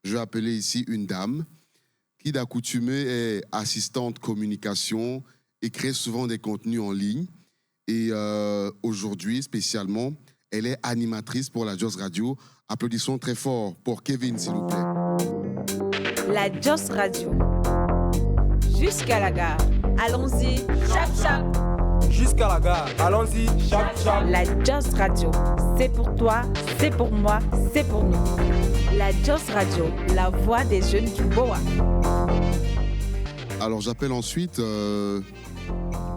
je vais appeler ici une dame qui d'accoutumée est assistante communication et crée souvent des contenus en ligne. Et aujourd'hui, spécialement, elle est animatrice pour la Joss Radio. Applaudissons très fort pour Kevin, s'il vous plaît. La Joss Radio. Jusqu'à la gare. Allons-y, chap chap. Jusqu'à la gare. Allons-y, chap chap. La Joss Radio. C'est pour toi, c'est pour moi, c'est pour nous. La Joss Radio, la voix des jeunes du Boa. Alors j'appelle ensuite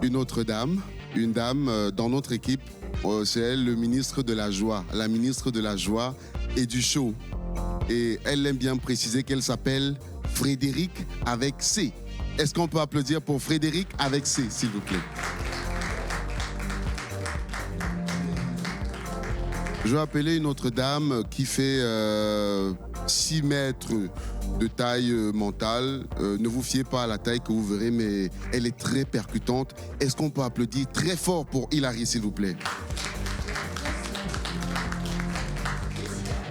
une autre dame, dans notre équipe. C'est elle, le ministre de la Joie, la ministre de la Joie et du Show. Et elle aime bien préciser qu'elle s'appelle Frédéric avec C. Est-ce qu'on peut applaudir pour Frédéric avec C, s'il vous plaît? Je vais appeler une autre dame qui fait 6 mètres de taille mentale. Ne vous fiez pas à la taille que vous verrez, mais elle est très percutante. Est-ce qu'on peut applaudir très fort pour Hilary, s'il vous plaît?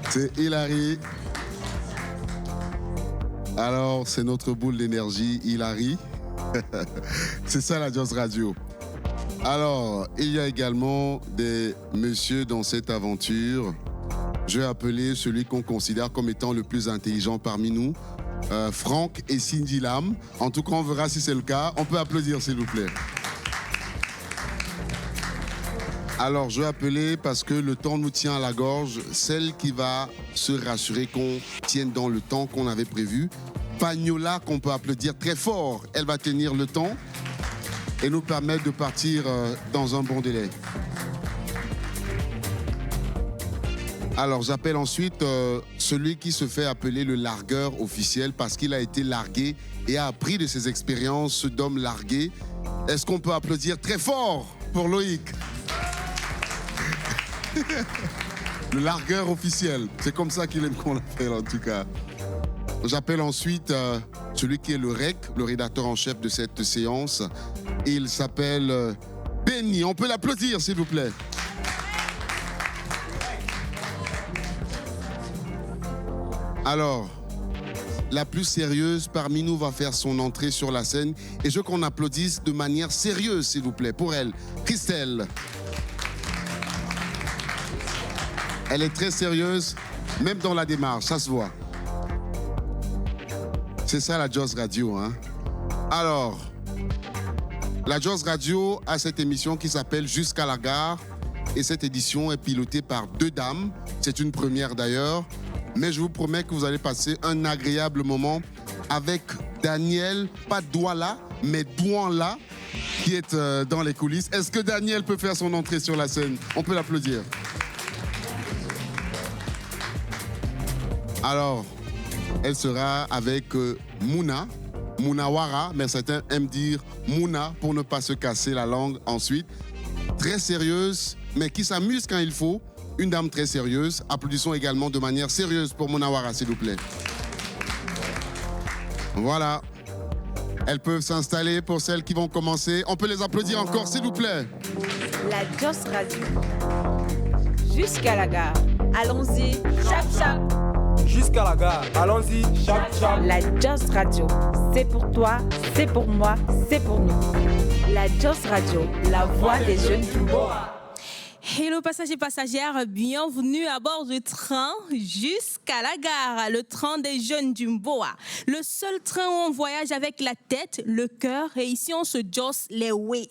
C'est Hilary. Alors, c'est notre boule d'énergie, Hilary. C'est ça la Joss Radio. Alors, il y a également des messieurs dans cette aventure. Je vais appeler celui qu'on considère comme étant le plus intelligent parmi nous, Franck et Cindy Lam. En tout cas, on verra si c'est le cas. On peut applaudir, s'il vous plaît. Alors, je vais appeler, parce que le temps nous tient à la gorge, celle qui va se rassurer qu'on tienne dans le temps qu'on avait prévu. Pagnola, qu'on peut applaudir très fort. Elle va tenir le temps et nous permettre de partir dans un bon délai. Alors, j'appelle ensuite celui qui se fait appeler le largueur officiel parce qu'il a été largué et a appris de ses expériences d'homme largué. Est-ce qu'on peut applaudir très fort pour Loïc? Le largueur officiel. C'est comme ça qu'il aime qu'on l'appelle, en tout cas. J'appelle ensuite celui qui est le REC, le rédacteur en chef de cette séance. Il s'appelle Benny. On peut l'applaudir, s'il vous plaît. Alors, la plus sérieuse parmi nous va faire son entrée sur la scène. Et je veux qu'on applaudisse de manière sérieuse, s'il vous plaît, pour elle. Christelle. Elle est très sérieuse, même dans la démarche, ça se voit. C'est ça la Joss Radio, hein. Alors, la Joss Radio a cette émission qui s'appelle Jusqu'à la gare. Et cette édition est pilotée par 2 dames. C'est une première d'ailleurs. Mais je vous promets que vous allez passer un agréable moment avec Daniel, pas Douala, mais Douala, qui est dans les coulisses. Est-ce que Daniel peut faire son entrée sur la scène? On peut l'applaudir. Alors, elle sera avec Mounawara, mais certains aiment dire Mouna pour ne pas se casser la langue ensuite. Très sérieuse, mais qui s'amuse quand il faut. Une dame très sérieuse. Applaudissons également de manière sérieuse pour Mounawara, s'il vous plaît. Voilà. Elles peuvent s'installer pour celles qui vont commencer. On peut les applaudir encore, s'il vous plaît. La Joss Radio. Jusqu'à la gare. Allons-y, chap chap. Jusqu'à la gare. Allons-y, chap chap. La Joss Radio. C'est pour toi, c'est pour moi, c'est pour nous. La Joss Radio, la voix des jeunes du Boa. Hello passagers et passagères, bienvenue à bord du train jusqu'à la gare, le train des jeunes du Mboa. Le seul train où on voyage avec la tête, le cœur et ici on se josse les way.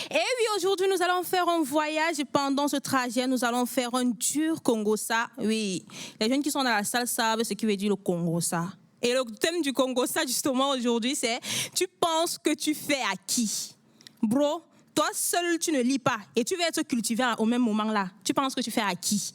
Et oui, aujourd'hui nous allons faire un voyage et pendant ce trajet nous allons faire un dur Congossa. Oui, les jeunes qui sont dans la salle savent ce qui veut dire le Congossa. Et le thème du Congossa justement aujourd'hui c'est « Tu penses que tu fais à qui ?» Bro, toi seul, tu ne lis pas et tu vas être cultivé au même moment là. Tu penses que tu fais à qui?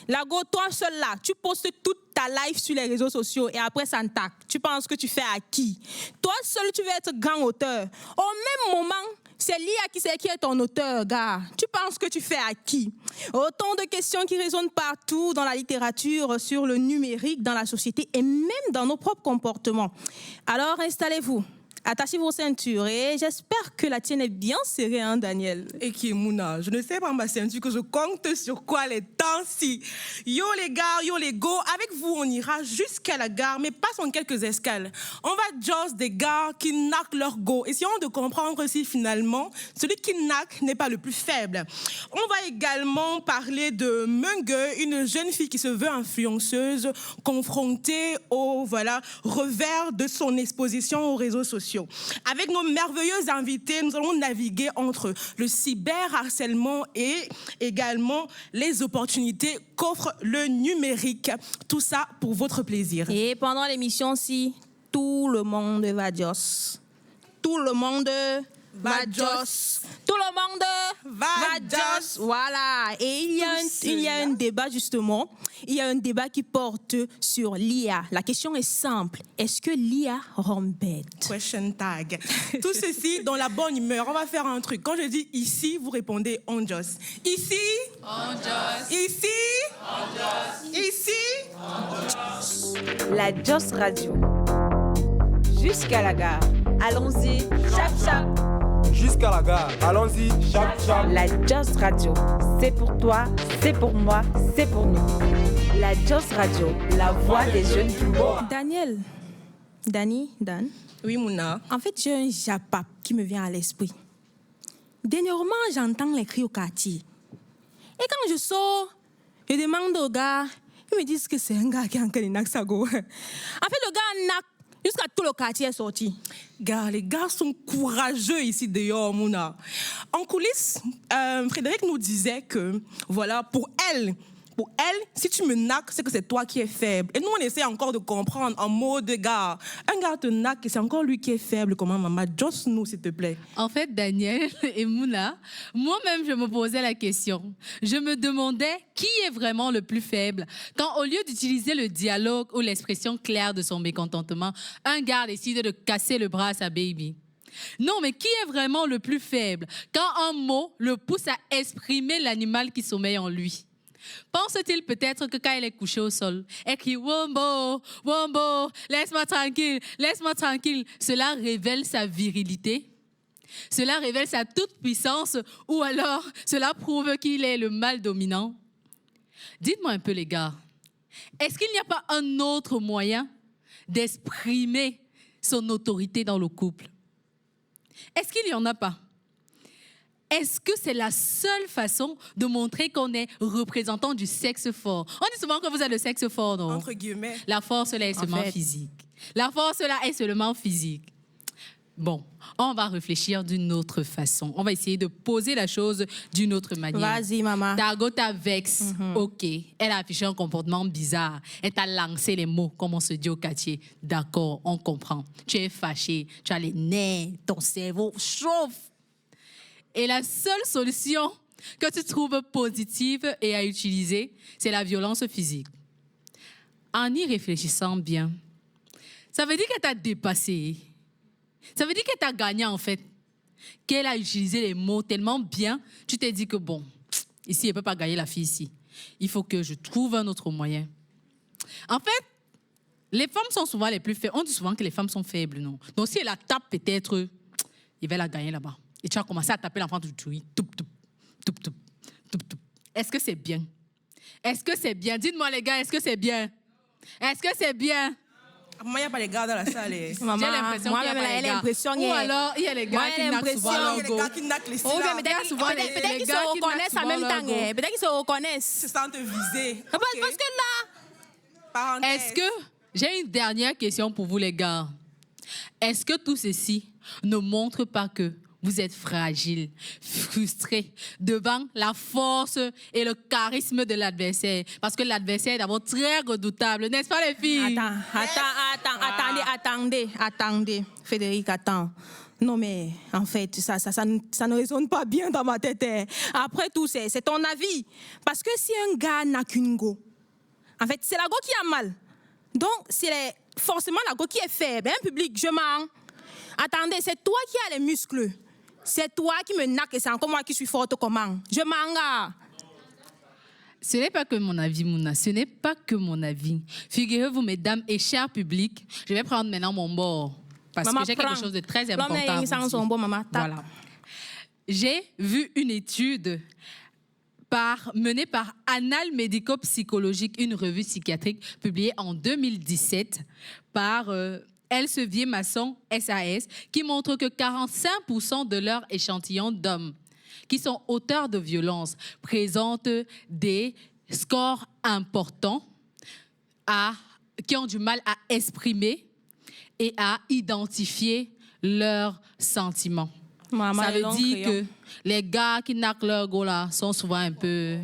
Lago, toi seul là, tu postes toute ta life sur les réseaux sociaux et après ça t'attaque. Tu penses que tu fais à qui? Toi seul, tu vas être grand auteur. Au même moment, c'est l'IA qui est ton auteur, gars. Tu penses que tu fais à qui? Autant de questions qui résonnent partout dans la littérature, sur le numérique, dans la société et même dans nos propres comportements. Alors installez-vous. attachez vos ceintures et j'espère que la tienne est bien serrée, hein, Daniel. Et qui est Mouna, je ne sais pas ma ceinture que je compte sur quoi les temps-ci. Yo les gars, yo les go, avec vous on ira jusqu'à la gare, mais passons quelques escales. On va just des gars qui knock leur go. Essayons de comprendre si finalement, celui qui knock n'est pas le plus faible. On va également parler de Mungue, une jeune fille qui se veut influenceuse, confrontée au revers de son exposition aux réseaux sociaux. Avec nos merveilleux invités, nous allons naviguer entre le cyberharcèlement et également les opportunités qu'offre le numérique. Tout ça pour votre plaisir. Et pendant l'émission-ci, tout le monde va joss. Tout le monde va joss. Tout le monde va joss. Voilà. Et il y a un débat justement. Il y a un débat qui porte sur l'IA. La question est simple. Est-ce que l'IA rend bête? Question tag. Tout ceci dans la bonne humeur. On va faire un truc. Quand je dis ici, vous répondez on joss. Ici, on joss. Ici, on joss. Ici, on joss. La Joss Radio. Jusqu'à la gare. Allons-y, chap chap. Jusqu'à la gare, allons-y, chap chap. La Joss Radio. C'est pour toi, c'est pour moi, c'est pour nous. La Joss Radio, la voix des jeunes du Boa. Daniel, Dan. Oui, Mouna. En fait, j'ai un japap qui me vient à l'esprit. Dernièrement, j'entends les cris au quartier. Et quand je sors, je demande aux gars, ils me disent que c'est un gars qui est en train de Naksago. En fait, le gars nak jusqu'à tout le quartier est sorti. Gars, les gars sont courageux ici dehors, Mouna. En coulisses, Frédéric nous disait que, pour elle, si tu me naques, c'est que c'est toi qui es faible. Et nous, on essaie encore de comprendre en mode gars. Un gars te naque et c'est encore lui qui est faible. Comment, maman? Joss-nous, s'il te plaît. En fait, Daniel et Mouna, moi-même, je me posais la question. Je me demandais qui est vraiment le plus faible quand, au lieu d'utiliser le dialogue ou l'expression claire de son mécontentement, un gars décide de casser le bras à sa baby. Non, mais qui est vraiment le plus faible quand un mot le pousse à exprimer l'animal qui sommeille en lui? Pense-t-il peut-être que quand elle est couchée au sol, elle crie « Wombo, Wombo, laisse-moi tranquille », cela révèle sa virilité? Cela révèle sa toute-puissance ou alors cela prouve qu'il est le mâle dominant? Dites-moi un peu les gars, est-ce qu'il n'y a pas un autre moyen d'exprimer son autorité dans le couple? Est-ce qu'il n'y en a pas? Est-ce que c'est la seule façon de montrer qu'on est représentant du sexe fort? On dit souvent que vous êtes le sexe fort, non? Entre guillemets. La force, là, est seulement physique. La force, là, est seulement physique. Bon, on va réfléchir d'une autre façon. On va essayer de poser la chose d'une autre manière. Vas-y, maman. Dargo t'a vexe, ok. Elle a affiché un comportement bizarre. Elle t'a lancé les mots, comme on se dit au quartier. D'accord, on comprend. Tu es fâché, tu as les nerfs, ton cerveau chauffe. Et la seule solution que tu trouves positive et à utiliser, c'est la violence physique. En y réfléchissant bien, ça veut dire qu'elle t'a dépassé. Ça veut dire qu'elle t'a gagné en fait. Qu'elle a utilisé les mots tellement bien, tu t'es dit que bon, ici, elle ne peut pas gagner la fille ici. Il faut que je trouve un autre moyen. En fait, les femmes sont souvent les plus faibles. On dit souvent que les femmes sont faibles, non? Donc si elle la tape peut-être, il va la gagner là-bas. Et tu vas commencer à taper l'enfant tout toup, toup, toup, toup, toup, toup. Est-ce que c'est bien? Est-ce que c'est bien? Dites-moi les gars, est-ce que c'est bien? Est-ce que c'est bien? Moi, il n'y a pas les gars dans la salle. Maman, J'ai l'impression moi, qu'il y a même, pas elle les a gars. l'impression Ou alors, il y a les gars qui naquent souvent Il y a leur les go. gars qui naquent les Oh, silence. mais peut-être souvent, peut-être les qu'ils gars se qui reconnaissent en naquent même souvent temps. leur go. Peut-être qu'ils se reconnaissent. Se sentent visés. Parce que là, Parenthèse. Est-ce que, j'ai une dernière question pour vous les gars. Est-ce que tout ceci ne montre pas que vous êtes fragile, frustré devant la force et le charisme de l'adversaire? Parce que l'adversaire est d'abord très redoutable, n'est-ce pas les filles? Attendez. Frédéric, attends. Non mais, en fait, ça ne résonne pas bien dans ma tête. Après tout, c'est ton avis. Parce que si un gars n'a qu'une go, en fait, c'est la go qui a mal. Donc, c'est forcément la go qui est faible. Un public, je mens. Attendez, c'est toi qui as les muscles. C'est toi qui me naque et c'est encore moi qui suis forte comment? Je manga. Ce n'est pas que mon avis, Mouna. Ce n'est pas que mon avis. Figurez-vous, mesdames et chers publics, je vais prendre maintenant mon bord. parce Maman, que j'ai quelque prends. chose de très important L'homme à est vous dire. son bon, maman. Tac. Voilà. J'ai vu une étude menée par Annales médico-psychologiques, une revue psychiatrique publiée en 2017 par Elsevier Masson SAS, qui montre que 45% de leur échantillon d'hommes qui sont auteurs de violences présentent des scores importants qui ont du mal à exprimer et à identifier leurs sentiments. Maman, Ça veut long dire crayon. que les gars qui naquent leur go là sont souvent un peu...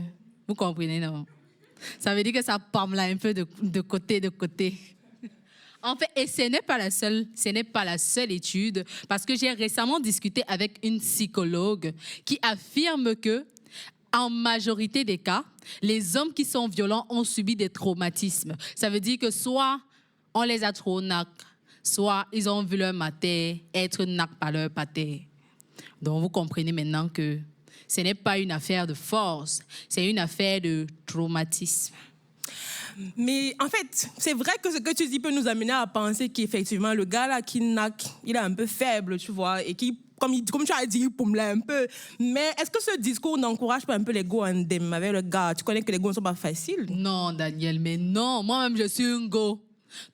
Vous comprenez, non? Ça veut dire que ça parle là un peu de côté. En fait, et ce n'est pas la seule étude, parce que j'ai récemment discuté avec une psychologue qui affirme que, en majorité des cas, les hommes qui sont violents ont subi des traumatismes. Ça veut dire que soit on les a trop nac, soit ils ont vu leur mater être nac par leur pater. Donc, vous comprenez maintenant que ce n'est pas une affaire de force, c'est une affaire de traumatisme. Mais en fait, c'est vrai que ce que tu dis peut nous amener à penser qu'effectivement, le gars là qui naque, il est un peu faible, tu vois, et qui, comme tu as dit, il pomme là un peu. Mais est-ce que ce discours n'encourage pas un peu l'ego indemne avec le gars? Tu connais que les go ne sont pas faciles. Non, Daniel, mais non. Moi-même, je suis un go.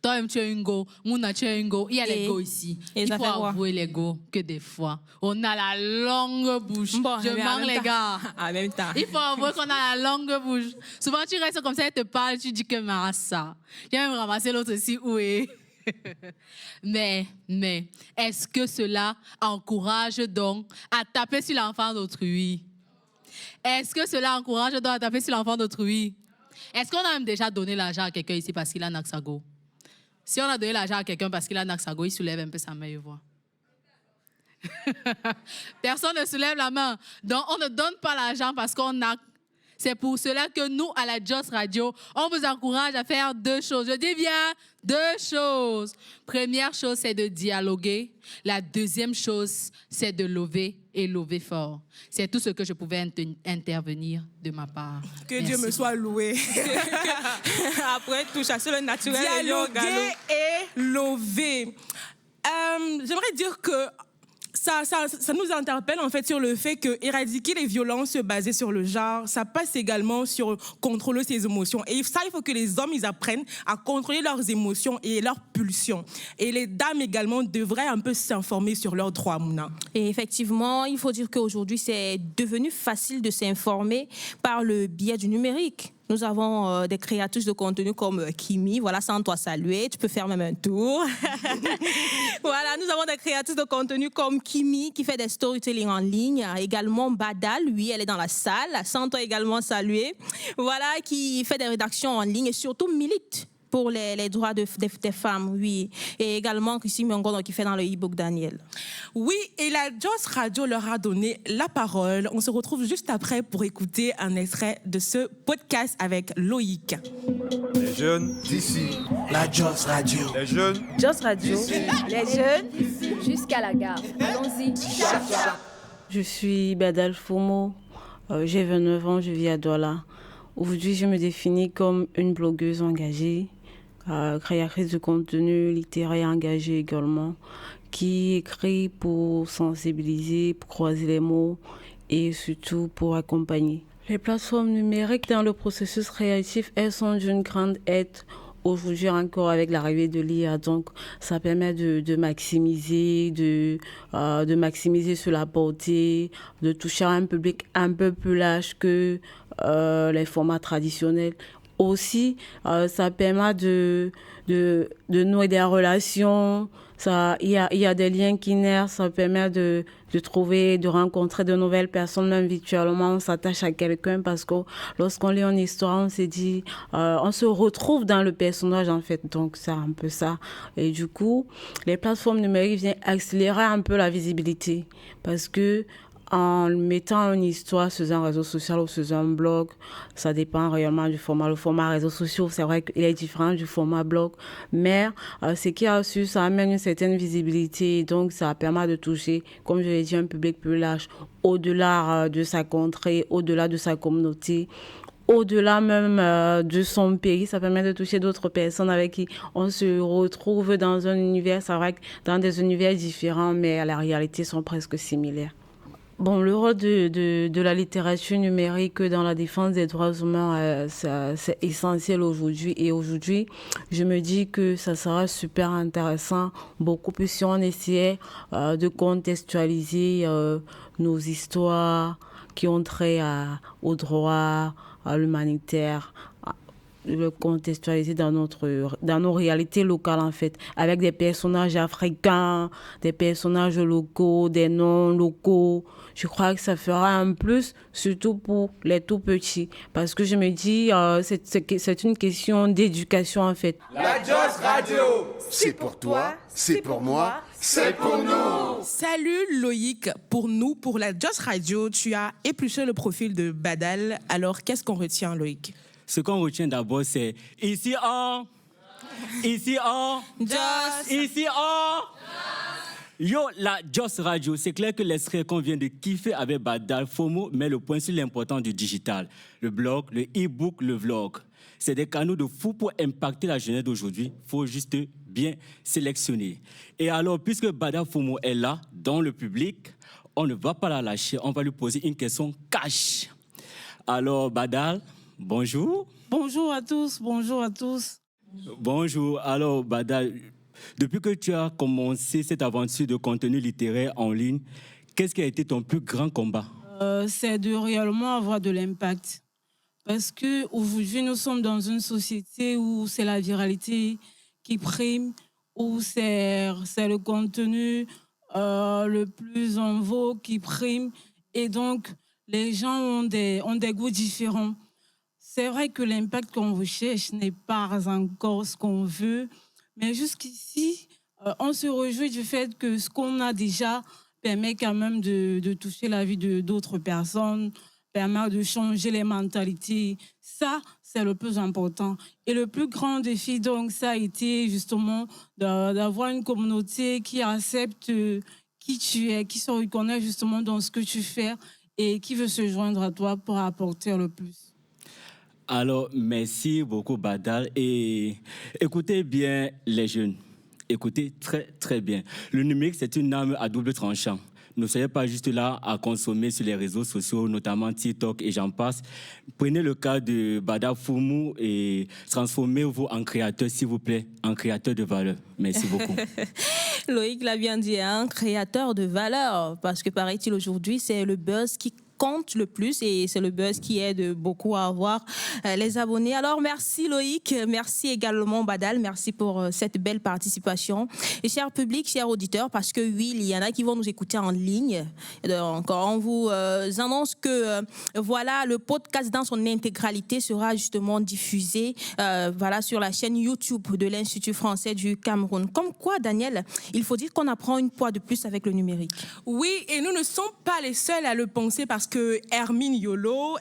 Toi-même, tu es un go. Mouna, tu es un go. Il y a les go ici. et Il ça faut fait quoi? avouer les go que des fois, on a la longue bouche. Bon, Je mais en manque même les temps- gars. En même temps. Il faut avouer qu'on a la longue bouche. Souvent, tu restes comme ça et te parles, tu dis que ça. J'ai même ramassé l'autre aussi, où est. Mais, est-ce que cela encourage donc à taper sur l'enfant d'autrui? Est-ce que cela encourage donc à taper sur l'enfant d'autrui? Est-ce qu'on a même déjà donné l'argent à quelqu'un ici parce qu'il a Naxago? Si on a donné l'argent à quelqu'un parce qu'il a Naxago, il soulève un peu sa main et voit. Personne ne soulève la main. Donc, on ne donne pas l'argent parce qu'on a... C'est pour cela que nous, à la Joss Radio, on vous encourage à faire 2 choses. Je dis bien 2 choses. Première chose, c'est de dialoguer. La deuxième chose, c'est de lever et lever fort. C'est tout ce que je pouvais intervenir de ma part. Que Merci. Dieu me soit loué. Après tout, chasser le naturel. Dialoguer et lever. J'aimerais dire que ça nous interpelle en fait sur le fait que éradiquer les violences basées sur le genre, ça passe également sur contrôler ses émotions. Et ça, il faut que les hommes, ils apprennent à contrôler leurs émotions et leurs pulsions. Et les dames également devraient un peu s'informer sur leurs droits, Mouna. Et effectivement, il faut dire qu'aujourd'hui, c'est devenu facile de s'informer par le biais du numérique. Nous avons des créatrices de contenu comme Kimi, voilà, sans toi saluer, tu peux faire même un tour. Voilà, nous avons des créatrices de contenu comme Kimi qui fait des storytelling en ligne, également Bada, lui, elle est dans la salle, sans toi également saluer. Voilà, qui fait des rédactions en ligne et surtout milite pour les droits des femmes, oui. Et également Christine Miongono qui fait dans le e-book Daniel. Oui, et la Joss Radio leur a donné la parole. On se retrouve juste après pour écouter un extrait de ce podcast avec Loïc. Les jeunes, D'ici, la Joss Radio. les jeunes, Joss Radio, les jeunes jusqu'à la gare. Allons-y. Je suis Badal Fomo, j'ai 29 ans, je vis à Douala. Aujourd'hui, je me définis comme une blogueuse engagée, créatrice de contenu littéraire engagée également, qui écrit pour sensibiliser, pour croiser les mots et surtout pour accompagner. Les plateformes numériques dans le processus créatif, elles sont d'une grande aide aujourd'hui encore avec l'arrivée de l'IA. Donc, ça permet de maximiser, de maximiser sur la portée, de toucher à un public un peu plus large que les formats traditionnels. Aussi, ça permet de nouer des relations. Il y a des liens qui naissent, ça permet de trouver, de rencontrer de nouvelles personnes, même virtuellement, on s'attache à quelqu'un parce que lorsqu'on lit une histoire, on se dit, on se retrouve dans le personnage en fait, donc c'est un peu ça. Et du coup, les plateformes numériques viennent accélérer un peu la visibilité parce que en mettant une histoire sur un réseau social ou sur un blog, ça dépend réellement du format. Le format réseau social, c'est vrai qu'il est différent du format blog, mais ce qui a su, ça amène une certaine visibilité, donc ça permet de toucher, comme je l'ai dit, un public plus large, au-delà de sa contrée, au-delà de sa communauté, au-delà même de son pays, ça permet de toucher d'autres personnes avec qui on se retrouve dans un univers, c'est vrai, dans des univers différents, mais la réalité sont presque similaires. Bon, le rôle de la littérature numérique dans la défense des droits humains, c'est essentiel aujourd'hui. Et aujourd'hui, je me dis que ça sera super intéressant, beaucoup plus si on essayait de contextualiser nos histoires qui ont trait au droit, à l'humanitaire, le contextualiser dans nos réalités locales en fait, avec des personnages africains, des personnages locaux, des noms locaux. Je crois que ça fera un plus, surtout pour les tout petits, parce que je me dis c'est une question d'éducation en fait. La Joss Radio, C'est pour toi, c'est pour moi, c'est pour nous. Salut Loïc, pour nous, pour la Joss Radio, tu as épluché le profil de Badal. Alors, qu'est-ce qu'on retient, Loïc? Ce qu'on retient d'abord, c'est ici en Joss. ici en Yo, la Joss Radio, c'est clair que l'extrait qu'on vient de kiffer avec Badal Fomo met le point sur l'important du digital. Le blog, le e-book, le vlog. C'est des canaux de fou pour impacter la jeunesse d'aujourd'hui. Il faut juste bien sélectionner. Et alors, puisque Badal Fomo est là, dans le public, on ne va pas la lâcher. On va lui poser une question cash. Alors, Badal, bonjour. Bonjour à tous, bonjour à tous. Bonjour. Alors, Badal, depuis que tu as commencé cette aventure de contenu littéraire en ligne, qu'est-ce qui a été ton plus grand combat? C'est de réellement avoir de l'impact. Parce qu'aujourd'hui, nous sommes dans une société où c'est la viralité qui prime, où c'est le contenu le plus en vogue qui prime. Et donc, les gens ont des goûts différents. C'est vrai que l'impact qu'on recherche n'est pas encore ce qu'on veut, mais jusqu'ici, on se réjouit du fait que ce qu'on a déjà permet quand même de toucher la vie d'autres personnes, permet de changer les mentalités. Ça, c'est le plus important. Et le plus grand défi, donc, ça a été justement d'avoir une communauté qui accepte qui tu es, qui se reconnaît justement dans ce que tu fais et qui veut se joindre à toi pour apporter le plus. Alors, merci beaucoup, Badal. Et écoutez bien les jeunes. Écoutez très, très bien. Le numérique, c'est une arme à double tranchant. Ne soyez pas juste là à consommer sur les réseaux sociaux, notamment TikTok et j'en passe. Prenez le cas de Badal Fomo et transformez-vous en créateur, s'il vous plaît, en créateur de valeur. Merci beaucoup. Loïc l'a bien dit, un créateur de valeur, parce que paraît-il aujourd'hui, c'est le buzz qui compte le plus et c'est le buzz qui aide beaucoup à avoir les abonnés. Alors merci Loïc, merci également Badal, merci pour cette belle participation. Et cher public, chers auditeurs, parce que oui, il y en a qui vont nous écouter en ligne. Donc on vous annonce que voilà, le podcast dans son intégralité sera justement diffusé voilà, sur la chaîne YouTube de l'Institut français du Cameroun. Comme quoi, Daniel, il faut dire qu'on apprend une poids de plus avec le numérique. Oui, et nous ne sommes pas les seuls à le penser parce que Hermine Yolo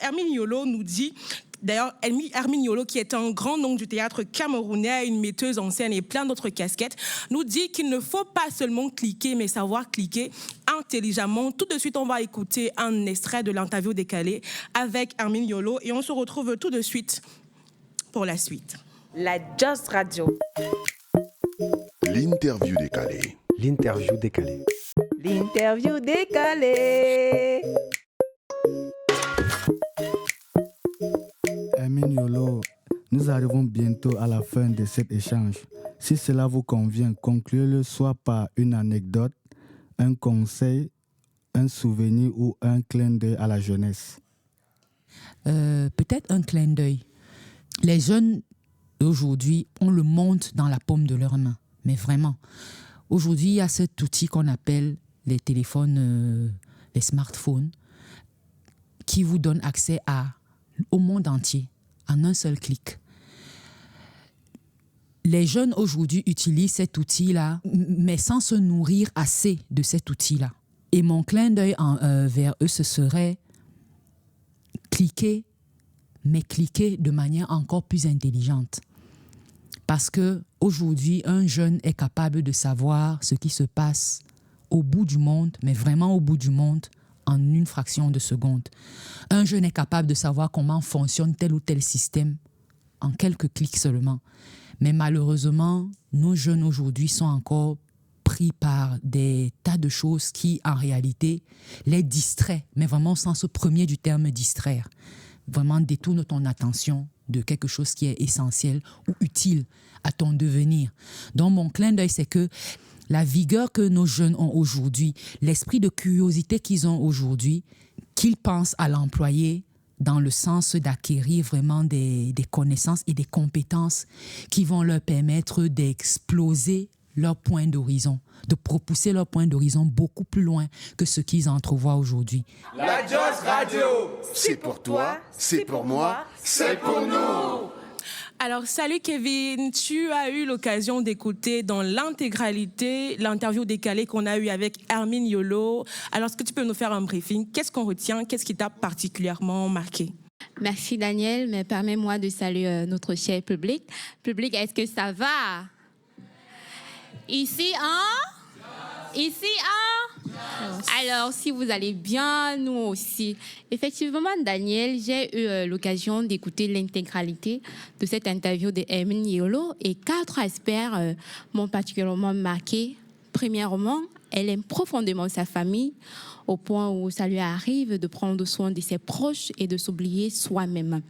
nous dit, d'ailleurs Hermine Yolo qui est un grand nom du théâtre camerounais, une metteuse en scène et plein d'autres casquettes, nous dit qu'il ne faut pas seulement cliquer mais savoir cliquer intelligemment. Tout de suite, on va écouter un extrait de l'interview décalée avec Hermine Yolo et on se retrouve tout de suite pour la suite. La Joss Radio. L'interview décalée. L'interview décalée. L'interview décalée. Hermine Yolo, nous arrivons bientôt à la fin de cet échange. Si cela vous convient, concluez-le soit par une anecdote, un conseil, un souvenir ou un clin d'œil à la jeunesse. Peut-être un clin d'œil. Les jeunes d'aujourd'hui ont le monde dans la paume de leurs mains. Mais vraiment, aujourd'hui, il y a cet outil qu'on appelle les téléphones, les smartphones, qui vous donne accès au monde entier en un seul clic. Les jeunes aujourd'hui utilisent cet outil-là, mais sans se nourrir assez de cet outil-là. Et mon clin d'œil vers eux, ce serait cliquer, mais cliquer de manière encore plus intelligente. Parce qu'aujourd'hui, un jeune est capable de savoir ce qui se passe au bout du monde, mais vraiment au bout du monde, en une fraction de seconde. Un jeune est capable de savoir comment fonctionne tel ou tel système en quelques clics seulement. Mais malheureusement, nos jeunes aujourd'hui sont encore pris par des tas de choses qui, en réalité, les distraient, mais vraiment au sens premier du terme distraire. Vraiment détourne ton attention de quelque chose qui est essentiel ou utile à ton devenir. Donc, mon clin d'œil, c'est que la vigueur que nos jeunes ont aujourd'hui, l'esprit de curiosité qu'ils ont aujourd'hui, qu'ils pensent à l'employer dans le sens d'acquérir vraiment des connaissances et des compétences qui vont leur permettre d'exploser leur point d'horizon, de propulser leur point d'horizon beaucoup plus loin que ce qu'ils entrevoient aujourd'hui. La Joss Radio, c'est pour toi, c'est pour moi, c'est pour nous. Alors, salut Kevin, tu as eu l'occasion d'écouter dans l'intégralité l'interview décalée qu'on a eue avec Hermine Yolo. Alors, est-ce que tu peux nous faire un briefing? Qu'est-ce qu'on retient? Qu'est-ce qui t'a particulièrement marqué? Merci Daniel, mais permets-moi de saluer notre cher public. Public, est-ce que ça va? Ici, hein? Ici, hein? Alors, si vous allez bien, nous aussi. Effectivement, Daniel, j'ai eu l'occasion d'écouter l'intégralité de cette interview de Hermine Yolo et 4 aspects m'ont particulièrement marqué. Premièrement, elle aime profondément sa famille au point où ça lui arrive de prendre soin de ses proches et de s'oublier soi-même.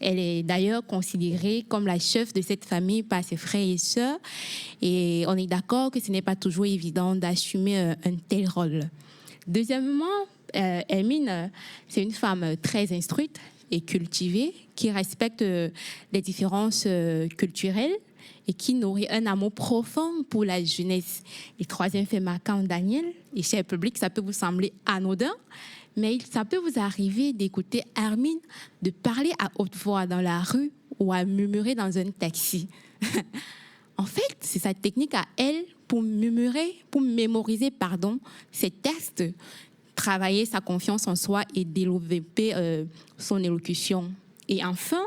Elle est d'ailleurs considérée comme la chef de cette famille par ses frères et sœurs. Et on est d'accord que ce n'est pas toujours évident d'assumer un tel rôle. Deuxièmement, Hermine, c'est une femme très instruite et cultivée qui respecte les différences culturelles et qui nourrit un amour profond pour la jeunesse. Et troisième fait marquant, Daniel, et cher public, ça peut vous sembler anodin, mais ça peut vous arriver d'écouter Hermine, de parler à haute voix dans la rue ou à murmurer dans un taxi. En fait, c'est sa technique à elle pour mémoriser ses textes, travailler sa confiance en soi et développer son élocution. Et enfin,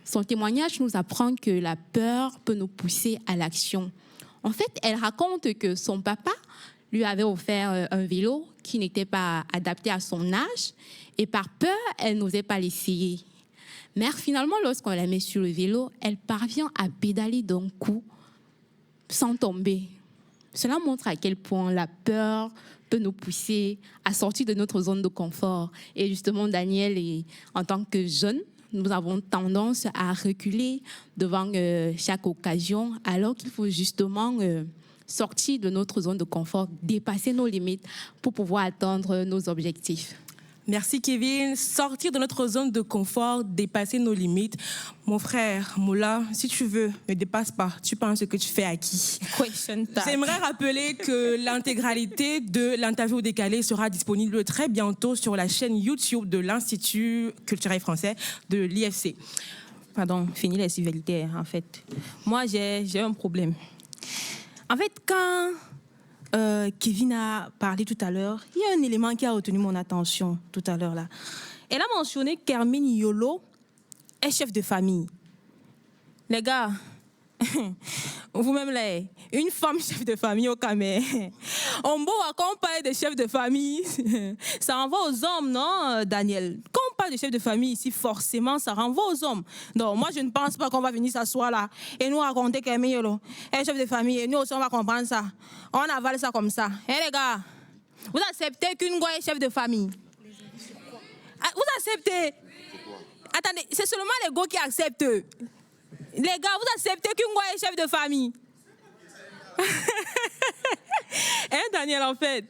son témoignage nous apprend que la peur peut nous pousser à l'action. En fait, elle raconte que son papa lui avait offert un vélo qui n'était pas adapté à son âge et par peur, elle n'osait pas l'essayer. Mais finalement, lorsqu'on la met sur le vélo, elle parvient à pédaler d'un coup sans tomber. Cela montre à quel point la peur peut nous pousser à sortir de notre zone de confort. Et justement, Daniel, en tant que jeune, nous avons tendance à reculer devant chaque occasion, alors qu'il faut justement sortir de notre zone de confort, dépasser nos limites pour pouvoir atteindre nos objectifs. Merci Kevin. Sortir de notre zone de confort, dépasser nos limites. Mon frère, Moula, si tu veux, ne dépasse pas. Tu penses que tu fais à qui? J'aimerais rappeler que l'intégralité de l'interview décalée sera disponible très bientôt sur la chaîne YouTube de l'Institut culturel français de l'IFC. Pardon, fini les civilités, en fait. Moi, j'ai un problème. En fait, quand Kevin a parlé tout à l'heure, il y a un élément qui a retenu mon attention tout à l'heure là. Elle a mentionné qu'Hermine Yolo est chef de famille. Les gars, vous-même là, une femme chef de famille au Cameroun. On beau quand on parle de chef de famille, ça renvoie aux hommes, non, Daniel? Quand on parle de chef de famille ici, forcément, ça renvoie aux hommes. Donc, moi, je ne pense pas qu'on va venir s'asseoir là et nous raconter qu'Hermine Yolo est chef de famille et nous aussi, on va comprendre ça. On avale ça comme ça. Les gars, vous acceptez qu'une goye est chef de famille? Vous acceptez? Attendez, c'est seulement les gars qui acceptent. Les gars, vous acceptez qu'une goye est chef de famille? Daniel, en fait,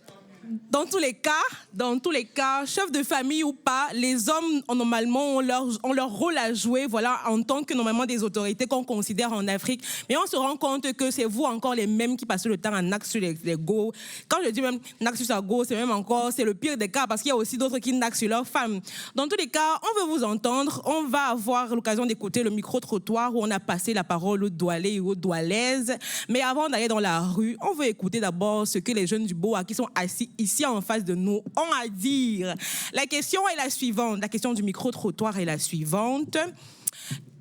dans tous les cas, chef de famille ou pas, les hommes normalement ont leur rôle à jouer, voilà, en tant que normalement des autorités qu'on considère en Afrique. Mais on se rend compte que c'est vous encore les mêmes qui passez le temps à nac sur les go. Quand je dis même nac sur sa go, c'est le pire des cas parce qu'il y a aussi d'autres qui nac sur leurs femmes. Dans tous les cas, on veut vous entendre. On va avoir l'occasion d'écouter le micro-trottoir où on a passé la parole aux doualés et aux doualaises. Mais avant d'aller dans la rue, on veut écouter d'abord ce que les jeunes du BOA qui sont assis ici en face de nous ont à dire. La question est la suivante. La question du micro-trottoir est la suivante.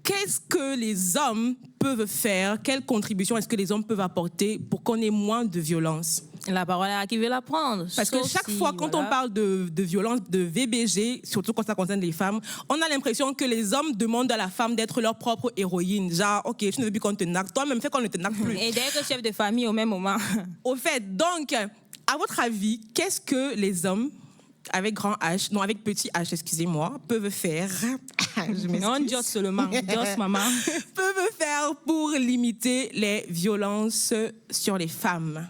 Qu'est-ce que les hommes peuvent faire? Quelle contribution est-ce que les hommes peuvent apporter pour qu'on ait moins de violence? La parole est à qui veut la prendre. Parce que chaque fois, quand on parle de violence, de VBG, surtout quand ça concerne les femmes, on a l'impression que les hommes demandent à la femme d'être leur propre héroïne. Genre, ok, tu ne veux plus qu'on te nargue, toi-même fais qu'on ne te nargue plus. Et d'être chef de famille au même moment. Au fait, donc, à votre avis, qu'est-ce que les hommes avec grand H, non, avec petit H, excusez-moi, peuvent faire Non, Dios seulement, Dios maman. Peuvent faire pour limiter les violences sur les femmes?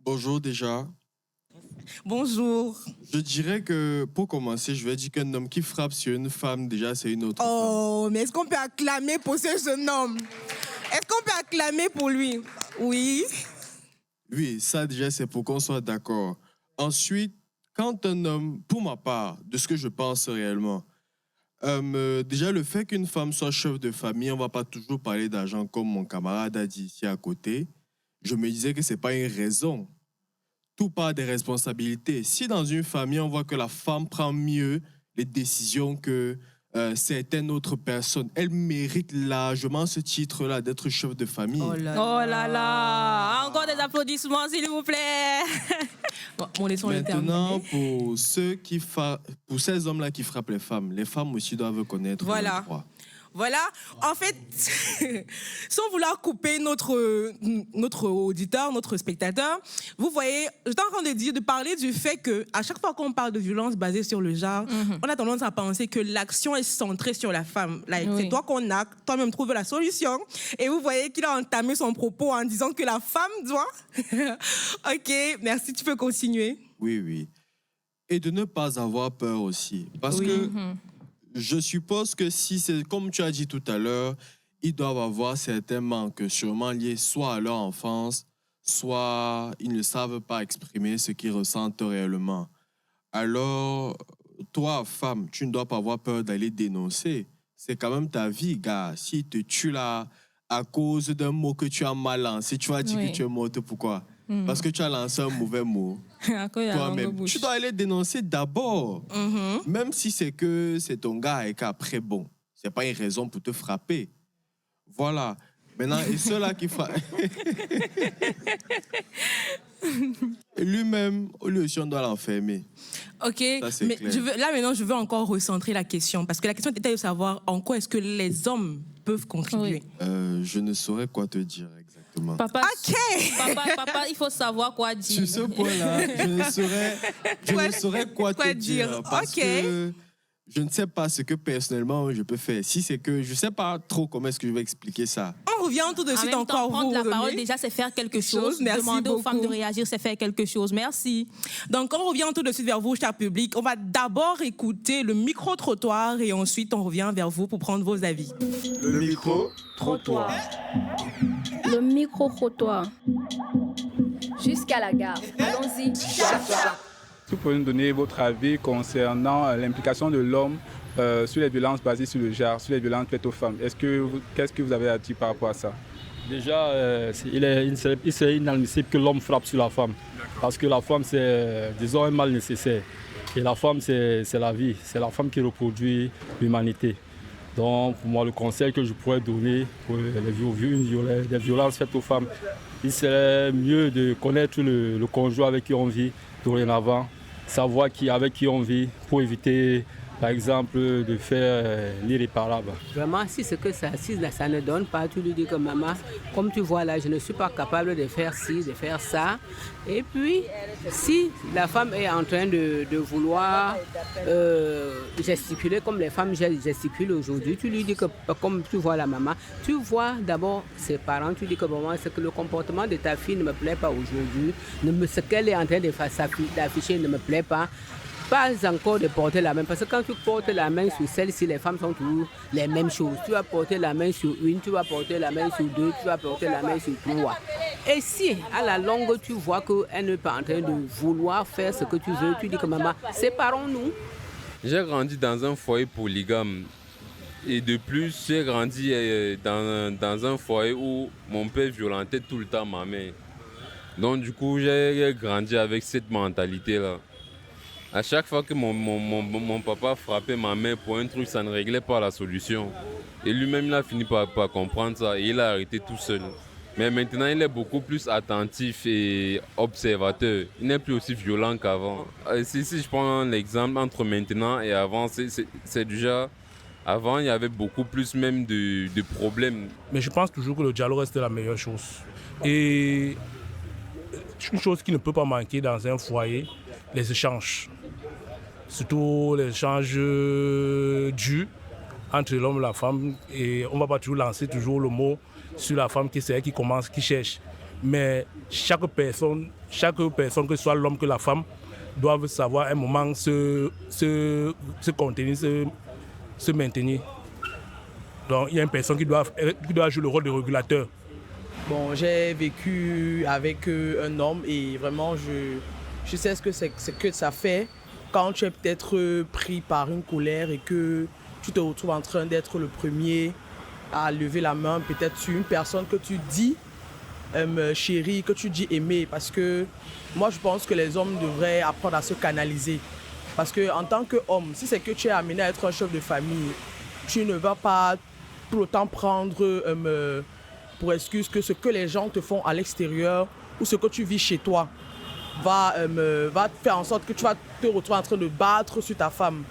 Bonjour déjà. Bonjour. Je dirais que pour commencer, je vais dire qu'un homme qui frappe sur une femme, déjà, c'est une autre femme. Mais est-ce qu'on peut acclamer pour ce jeune homme? Est-ce qu'on peut acclamer pour lui? Oui. Oui, ça déjà, c'est pour qu'on soit d'accord. Ensuite, quand un homme, pour ma part, de ce que je pense réellement, déjà le fait qu'une femme soit chef de famille, on ne va pas toujours parler d'argent comme mon camarade a dit ici à côté. Je me disais que ce n'est pas une raison. Tout part des responsabilités. Si dans une famille, on voit que la femme prend mieux les décisions que certaines autres personnes, elle mérite largement ce titre-là d'être chef de famille. Oh là là. Encore des applaudissements, s'il vous plaît. Maintenant, pour ces hommes-là qui frappent les femmes aussi doivent connaître leurs droits. Voilà, en fait, sans vouloir couper notre auditeur, notre spectateur, vous voyez, j'étais en train de parler du fait qu'à chaque fois qu'on parle de violence basée sur le genre, on a tendance à penser que l'action est centrée sur la femme. C'est toi qu'on a, toi-même trouve la solution. Et vous voyez qu'il a entamé son propos en disant que la femme doit... Ok, merci, tu peux continuer. Oui. Et de ne pas avoir peur aussi. Parce que... Je suppose que si c'est comme tu as dit tout à l'heure, ils doivent avoir certains manques sûrement liés soit à leur enfance, soit ils ne savent pas exprimer ce qu'ils ressentent réellement. Alors, toi, femme, tu ne dois pas avoir peur d'aller dénoncer. C'est quand même ta vie, gars. S'ils te tuent là à cause d'un mot que tu as mal lancé, tu vas dire que tu es morte. Pourquoi? Parce que tu as lancé un mauvais mot. Toi-même, tu dois aller dénoncer d'abord. Même si c'est que c'est ton gars et qu'après, bon, c'est pas une raison pour te frapper. Voilà. Maintenant, et ceux-là qui frappent... Lui-même, lui aussi, on doit l'enfermer. Ok, mais maintenant, je veux encore recentrer la question. Parce que la question était de savoir en quoi est-ce que les hommes peuvent contribuer. Je ne saurais quoi te dire exactement. Papa, papa, il faut savoir quoi dire. Sur ce point-là, je ne saurais quoi te dire. Parce que je ne sais pas ce que personnellement je peux faire. Si c'est que je ne sais pas trop comment est-ce que je vais expliquer ça. On revient tout de suite encore. Prendre la parole, déjà, c'est faire quelque chose. Demander aux femmes de réagir, c'est faire quelque chose. Merci. Donc, on revient tout de suite vers vous, cher public. On va d'abord écouter le micro-trottoir et ensuite, on revient vers vous pour prendre vos avis. Le micro-trottoir. Le micro-trottoir. Jusqu'à la gare. Allons-y. Vous pouvez nous donner votre avis concernant l'implication de l'homme sur les violences basées sur le genre, sur les violences faites aux femmes. Qu'est-ce que vous avez à dire par rapport à ça? Déjà, il est inadmissible que l'homme frappe sur la femme. Parce que la femme, c'est, disons, un mal nécessaire. Et la femme, c'est la vie. C'est la femme qui reproduit l'humanité. Donc, pour moi, le conseil que je pourrais donner pour les violences faites aux femmes, il serait mieux de connaître le conjoint avec qui on vit dorénavant, savoir avec qui on vit pour éviter, par exemple, de faire l'irréparable. Vraiment, si ce que ça ne donne pas, tu lui dis que maman, comme tu vois là, je ne suis pas capable de faire ci, de faire ça. Et puis, si la femme est en train de vouloir gesticuler comme les femmes gesticulent aujourd'hui, tu lui dis que, comme tu vois la maman, tu vois d'abord ses parents, tu dis que maman, c'est que le comportement de ta fille ne me plaît pas aujourd'hui, ce qu'elle est en train d'afficher ne me plaît pas. Pas encore de porter la main, parce que quand tu portes la main sur celle-ci, les femmes sont toujours les mêmes choses. Tu vas porter la main sur une, tu vas porter la main sur deux, tu vas porter la main sur trois. Et si, à la longue, tu vois qu'elle n'est pas en train de vouloir faire ce que tu veux, tu dis que maman, séparons-nous. J'ai grandi dans un foyer polygame. Et de plus, j'ai grandi dans un foyer où mon père violentait tout le temps ma mère. Donc du coup, j'ai grandi avec cette mentalité-là. À chaque fois que mon papa frappait ma mère pour un truc, ça ne réglait pas la solution. Et lui-même, il a fini par comprendre ça et il a arrêté tout seul. Mais maintenant, il est beaucoup plus attentif et observateur. Il n'est plus aussi violent qu'avant. Si je prends l'exemple entre maintenant et avant, c'est déjà... Avant, il y avait beaucoup plus même de problèmes. Mais je pense toujours que le dialogue reste la meilleure chose. Et une chose qui ne peut pas manquer dans un foyer, les échanges. Surtout les échanges durs entre l'homme et la femme. Et on ne va pas toujours lancer toujours le mot sur la femme qui c'est elle qui commence, qui cherche. Mais chaque personne, que ce soit l'homme que la femme, doivent savoir un moment se contenir, se maintenir. Donc il y a une personne qui doit jouer le rôle de régulateur. Bon, j'ai vécu avec un homme et vraiment je sais ce que ça fait quand tu es peut-être pris par une colère et que tu te retrouves en train d'être le premier à lever la main peut-être sur une personne que tu dis chérie, que tu dis aimer. Parce que moi je pense que les hommes devraient apprendre à se canaliser. Parce qu'en tant qu'homme, si c'est que tu es amené à être un chef de famille, tu ne vas pas pour autant prendre pour excuse que ce que les gens te font à l'extérieur ou ce que tu vis chez toi va faire en sorte que tu vas te retrouver en train de battre sur ta femme.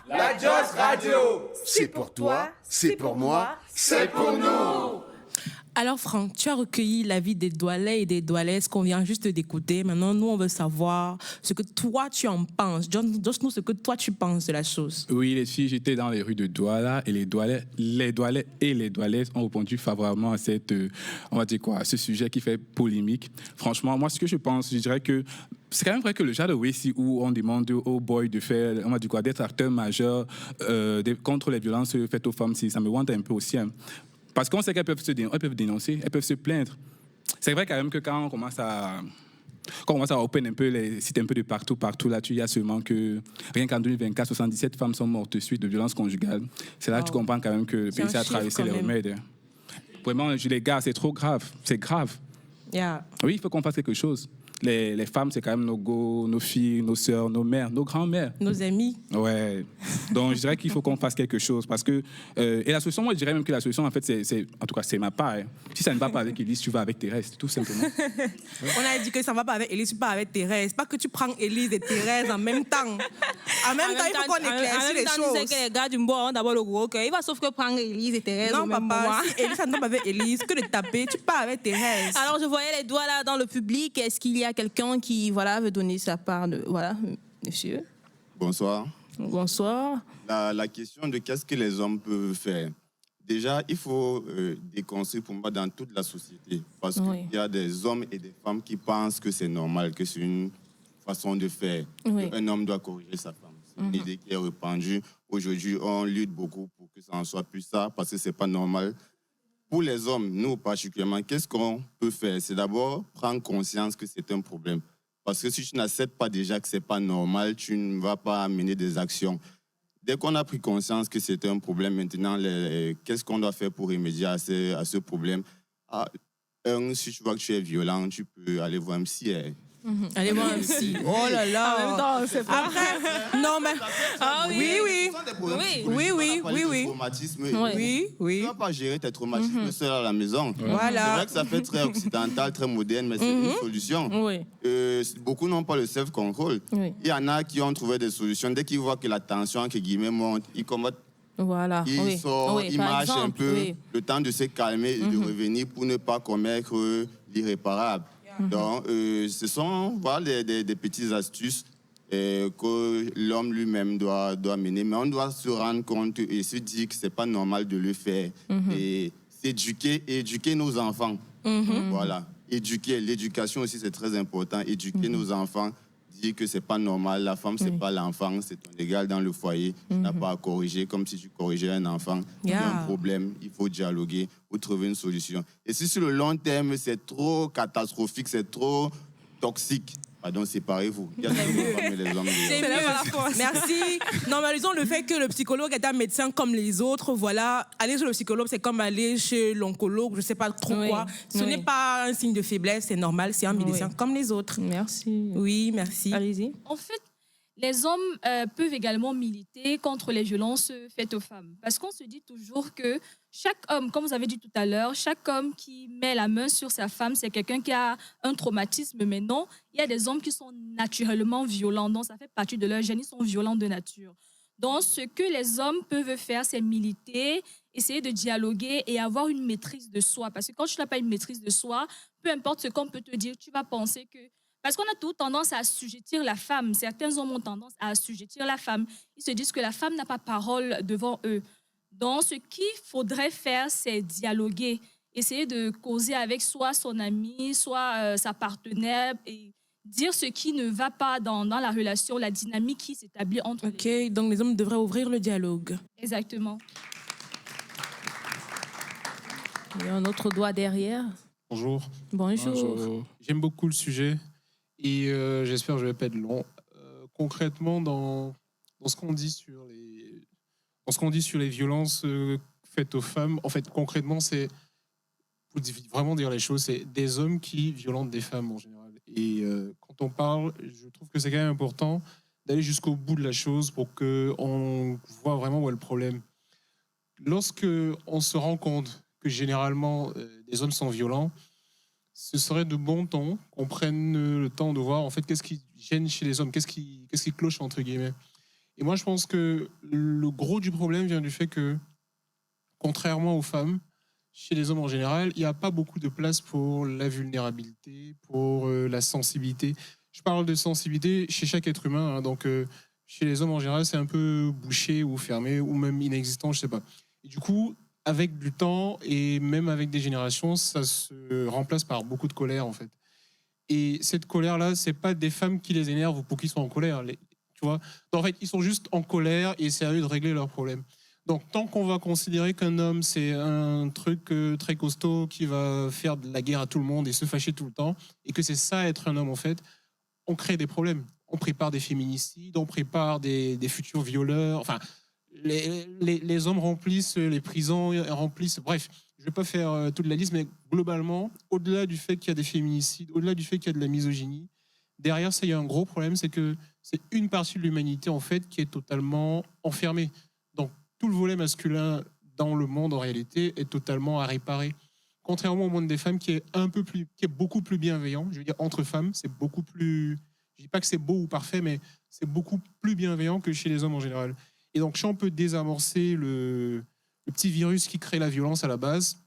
La Joss Radio, c'est pour toi, c'est pour moi, c'est pour nous. Alors Franck, tu as recueilli l'avis des Doualais et des Doualaises qu'on vient juste d'écouter. Maintenant, nous, on veut savoir ce que toi, tu en penses. Donne-nous ce que toi, tu penses de la chose. Oui, les filles, j'étais dans les rues de Douala et les Doualais et les Doualaises ont répondu favorablement à ce sujet qui fait polémique. Franchement, moi, ce que je pense, je dirais que c'est quand même vrai que le genre de récit où on demande aux boys de faire, d'être acteurs majeurs contre les violences faites aux femmes, ça me wante un peu aussi. Hein. Parce qu'on sait qu'elles peuvent dénoncer, elles peuvent se plaindre. C'est vrai quand même que quand on commence à open un peu les sites un peu de partout là, il y a seulement que rien qu'en 2024, 77 femmes sont mortes de suite de violences conjugales. C'est là que tu comprends quand même que le pays a traversé les remèdes. Vraiment, les gars, c'est trop grave. C'est grave. Yeah. Oui, il faut qu'on fasse quelque chose. Les femmes, c'est quand même nos go, nos filles, nos sœurs, nos mères, nos grands-mères. Nos amis. Ouais. Donc, je dirais qu'il faut qu'on fasse quelque chose. Parce que... et la solution, moi, je dirais même que la solution, en fait, en tout cas, c'est ma part. Hein. Si ça ne va pas avec Élise, tu vas avec Thérèse, tout simplement. On a dit que ça ne va pas avec Élise, tu pars avec Thérèse. Pas que tu prends Élise et Thérèse en même temps. En même temps, il faut qu'on éclaircisse les choses. Tu sais que les gars du Mboa ont d'abord le gros cœur. Il va sauf que prendre Élise et Thérèse au même moment. Non, papa, si Élise, ça ne va pas avec Élise, que de taper, tu pars avec Thérèse. Alors, je voyais les doigts là dans le public. Est-ce qu'il y a quelqu'un qui veut donner sa part de... Voilà, monsieur. Bonsoir. Bonsoir. La question de qu'est-ce que les hommes peuvent faire. Déjà, il faut déconstruire pour moi dans toute la société. Parce qu'il y a des hommes et des femmes qui pensent que c'est normal, que c'est une façon de faire. Un homme doit corriger sa femme. C'est une idée qui est répandue. Aujourd'hui, on lutte beaucoup pour que ça en soit plus ça, parce que c'est pas normal. Pour les hommes, nous particulièrement, qu'est-ce qu'on peut faire? C'est d'abord prendre conscience que c'est un problème. Parce que si tu n'acceptes pas déjà que ce n'est pas normal, tu ne vas pas amener des actions. Dès qu'on a pris conscience que c'était un problème, maintenant, qu'est-ce qu'on doit faire pour remédier à ce problème? Si tu vois que tu es violent, tu peux aller voir un psy. Allez voir un psy. Oh là là. En même temps, c'est pas... Après, non mais... Ah oui. Oui. Tu ne vas pas gérer tes traumatismes seul à la maison. Voilà. C'est vrai que ça fait très occidental, très moderne, mais c'est une solution. Beaucoup n'ont pas le self-control. Il y en a qui ont trouvé des solutions. Dès qu'ils voient que la tension, entre guillemets, monte, ils combattent. Voilà. Ils sortent, ils marchent un peu, le temps de se calmer et de revenir pour ne pas commettre l'irréparable. Donc, ce sont des petites astuces que l'homme lui-même doit mener. Mais on doit se rendre compte et se dire que ce n'est pas normal de le faire. Et éduquer nos enfants. Voilà. L'éducation aussi, c'est très important. Éduquer nos enfants, dire que ce n'est pas normal. La femme, ce n'est pas l'enfant, c'est ton égal dans le foyer. Tu n'as pas à corriger comme si tu corrigeais un enfant. Il y a un problème, il faut dialoguer ou trouver une solution. Et si sur le long terme, c'est trop catastrophique, c'est trop toxique, pardon, séparez-vous. Il y a les femmes et les hommes. C'est mieux. Merci. Normalisons le fait que le psychologue est un médecin comme les autres. Voilà, aller chez le psychologue, c'est comme aller chez l'oncologue, je ne sais pas trop quoi. Ce n'est pas un signe de faiblesse, c'est normal, c'est un médecin comme les autres. Merci. Oui, merci. Allez-y. En fait, les hommes peuvent également militer contre les violences faites aux femmes. Parce qu'on se dit toujours que chaque homme, comme vous avez dit tout à l'heure, chaque homme qui met la main sur sa femme, c'est quelqu'un qui a un traumatisme. Mais non, il y a des hommes qui sont naturellement violents. Donc, ça fait partie de leur gène. Ils sont violents de nature. Donc, ce que les hommes peuvent faire, c'est militer, essayer de dialoguer et avoir une maîtrise de soi. Parce que quand tu n'as pas une maîtrise de soi, peu importe ce qu'on peut te dire, tu vas penser que... Parce qu'on a toujours tendance à assujettir la femme. Certains hommes ont tendance à assujettir la femme. Ils se disent que la femme n'a pas parole devant eux. Donc, ce qu'il faudrait faire, c'est dialoguer. Essayer de causer avec soit son ami, soit sa partenaire et dire ce qui ne va pas dans la relation, la dynamique qui s'établit entre les... OK, donc les hommes devraient ouvrir le dialogue. Exactement. Il y a un autre doigt derrière. Bonjour. Bonjour. J'aime beaucoup le sujet et j'espère que je ne vais pas être long. Concrètement, dans ce qu'on dit sur les violences faites aux femmes, en fait, concrètement, c'est pour vraiment dire les choses, c'est des hommes qui violentent des femmes en général. Et quand on parle, je trouve que c'est quand même important d'aller jusqu'au bout de la chose pour qu'on voit vraiment où est le problème. Lorsque on se rend compte que généralement des hommes sont violents, ce serait de bon ton qu'on prenne le temps de voir en fait qu'est-ce qui gêne chez les hommes, qu'est-ce qui cloche entre guillemets. Et moi je pense que le gros du problème vient du fait que, contrairement aux femmes, chez les hommes en général, il n'y a pas beaucoup de place pour la vulnérabilité, pour la sensibilité. Je parle de sensibilité chez chaque être humain, hein, donc chez les hommes en général c'est un peu bouché ou fermé ou même inexistant, je sais pas. Et du coup, avec du temps et même avec des générations, ça se remplace par beaucoup de colère en fait. Et cette colère-là, c'est pas des femmes qui les énervent pour qu'ils soient en colère. Tu vois. Donc, en fait, ils sont juste en colère et c'est à eux de régler leurs problèmes. Donc, tant qu'on va considérer qu'un homme, c'est un truc très costaud qui va faire de la guerre à tout le monde et se fâcher tout le temps, et que c'est ça être un homme en fait, on crée des problèmes. On prépare des féminicides, on prépare des futurs violeurs. Enfin, les hommes remplissent les prisons, remplissent... Bref, je ne vais pas faire toute la liste, mais globalement, au-delà du fait qu'il y a des féminicides, au-delà du fait qu'il y a de la misogynie, derrière ça, il y a un gros problème, c'est que c'est une partie de l'humanité, en fait, qui est totalement enfermée. Donc, tout le volet masculin dans le monde, en réalité, est totalement à réparer. Contrairement au monde des femmes, qui est beaucoup plus bienveillant. Je veux dire, entre femmes, c'est beaucoup plus... Je ne dis pas que c'est beau ou parfait, mais c'est beaucoup plus bienveillant que chez les hommes en général. Et donc, si on peut désamorcer le petit virus qui crée la violence à la base,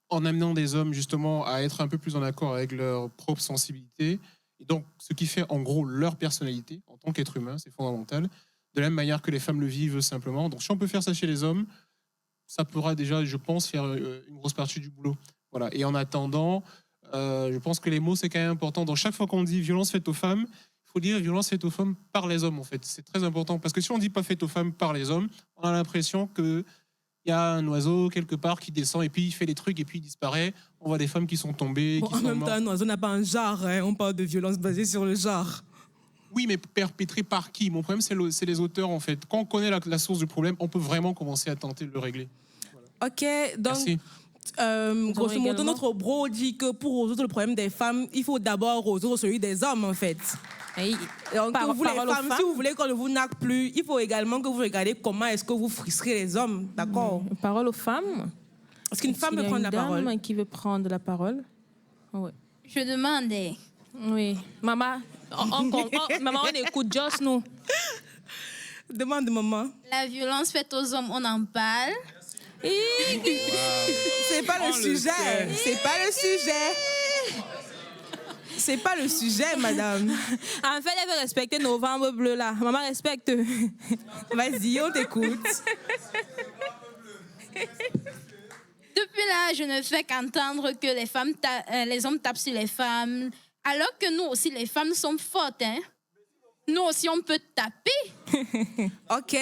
en amenant des hommes justement à être un peu plus en accord avec leur propre sensibilité, et donc ce qui fait en gros leur personnalité en tant qu'être humain, c'est fondamental, de la même manière que les femmes le vivent simplement. Donc, si on peut faire ça chez les hommes, ça pourra déjà, je pense, faire une grosse partie du boulot. Voilà. Et en attendant, je pense que les mots, c'est quand même important. Donc, chaque fois qu'on dit violence faite aux femmes, il faut dire violence faite aux femmes par les hommes, en fait. C'est très important. Parce que si on ne dit pas faite aux femmes par les hommes, on a l'impression qu'il y a un oiseau quelque part qui descend et puis il fait des trucs et puis il disparaît. On voit des femmes qui sont tombées. Bon, en même temps, un oiseau n'a pas un genre. Hein. On parle de violence basée sur le genre. Oui, mais perpétrée par qui? Mon problème, c'est les auteurs, en fait. Quand on connaît la source du problème, on peut vraiment commencer à tenter de le régler. Voilà. OK, donc... grosso modo, notre bro dit que pour résoudre le problème des femmes, il faut d'abord résoudre celui des hommes, en fait. Donc, vous, les femmes, si vous voulez qu'on ne vous nargue plus, il faut également que vous regardez comment est-ce que vous frisserez les hommes, d'accord? Parole aux femmes. Est-ce qu'une femme peut prendre la parole? Il y a une dame qui veut prendre la parole. Oui. Je demandais. Oui. Maman, maman, on écoute Joss, nous. Demande, maman. La violence faite aux hommes, on en parle. C'est pas le sujet. C'est pas le sujet. C'est pas le sujet, madame. En fait, elle veut respecter Novembre Bleu, là. Maman, respecte. Vas-y, on t'écoute. Depuis là, je ne fais qu'entendre que les hommes tapent sur les femmes, alors que nous aussi, les femmes sommes fortes. Hein? Nous aussi, on peut taper. OK.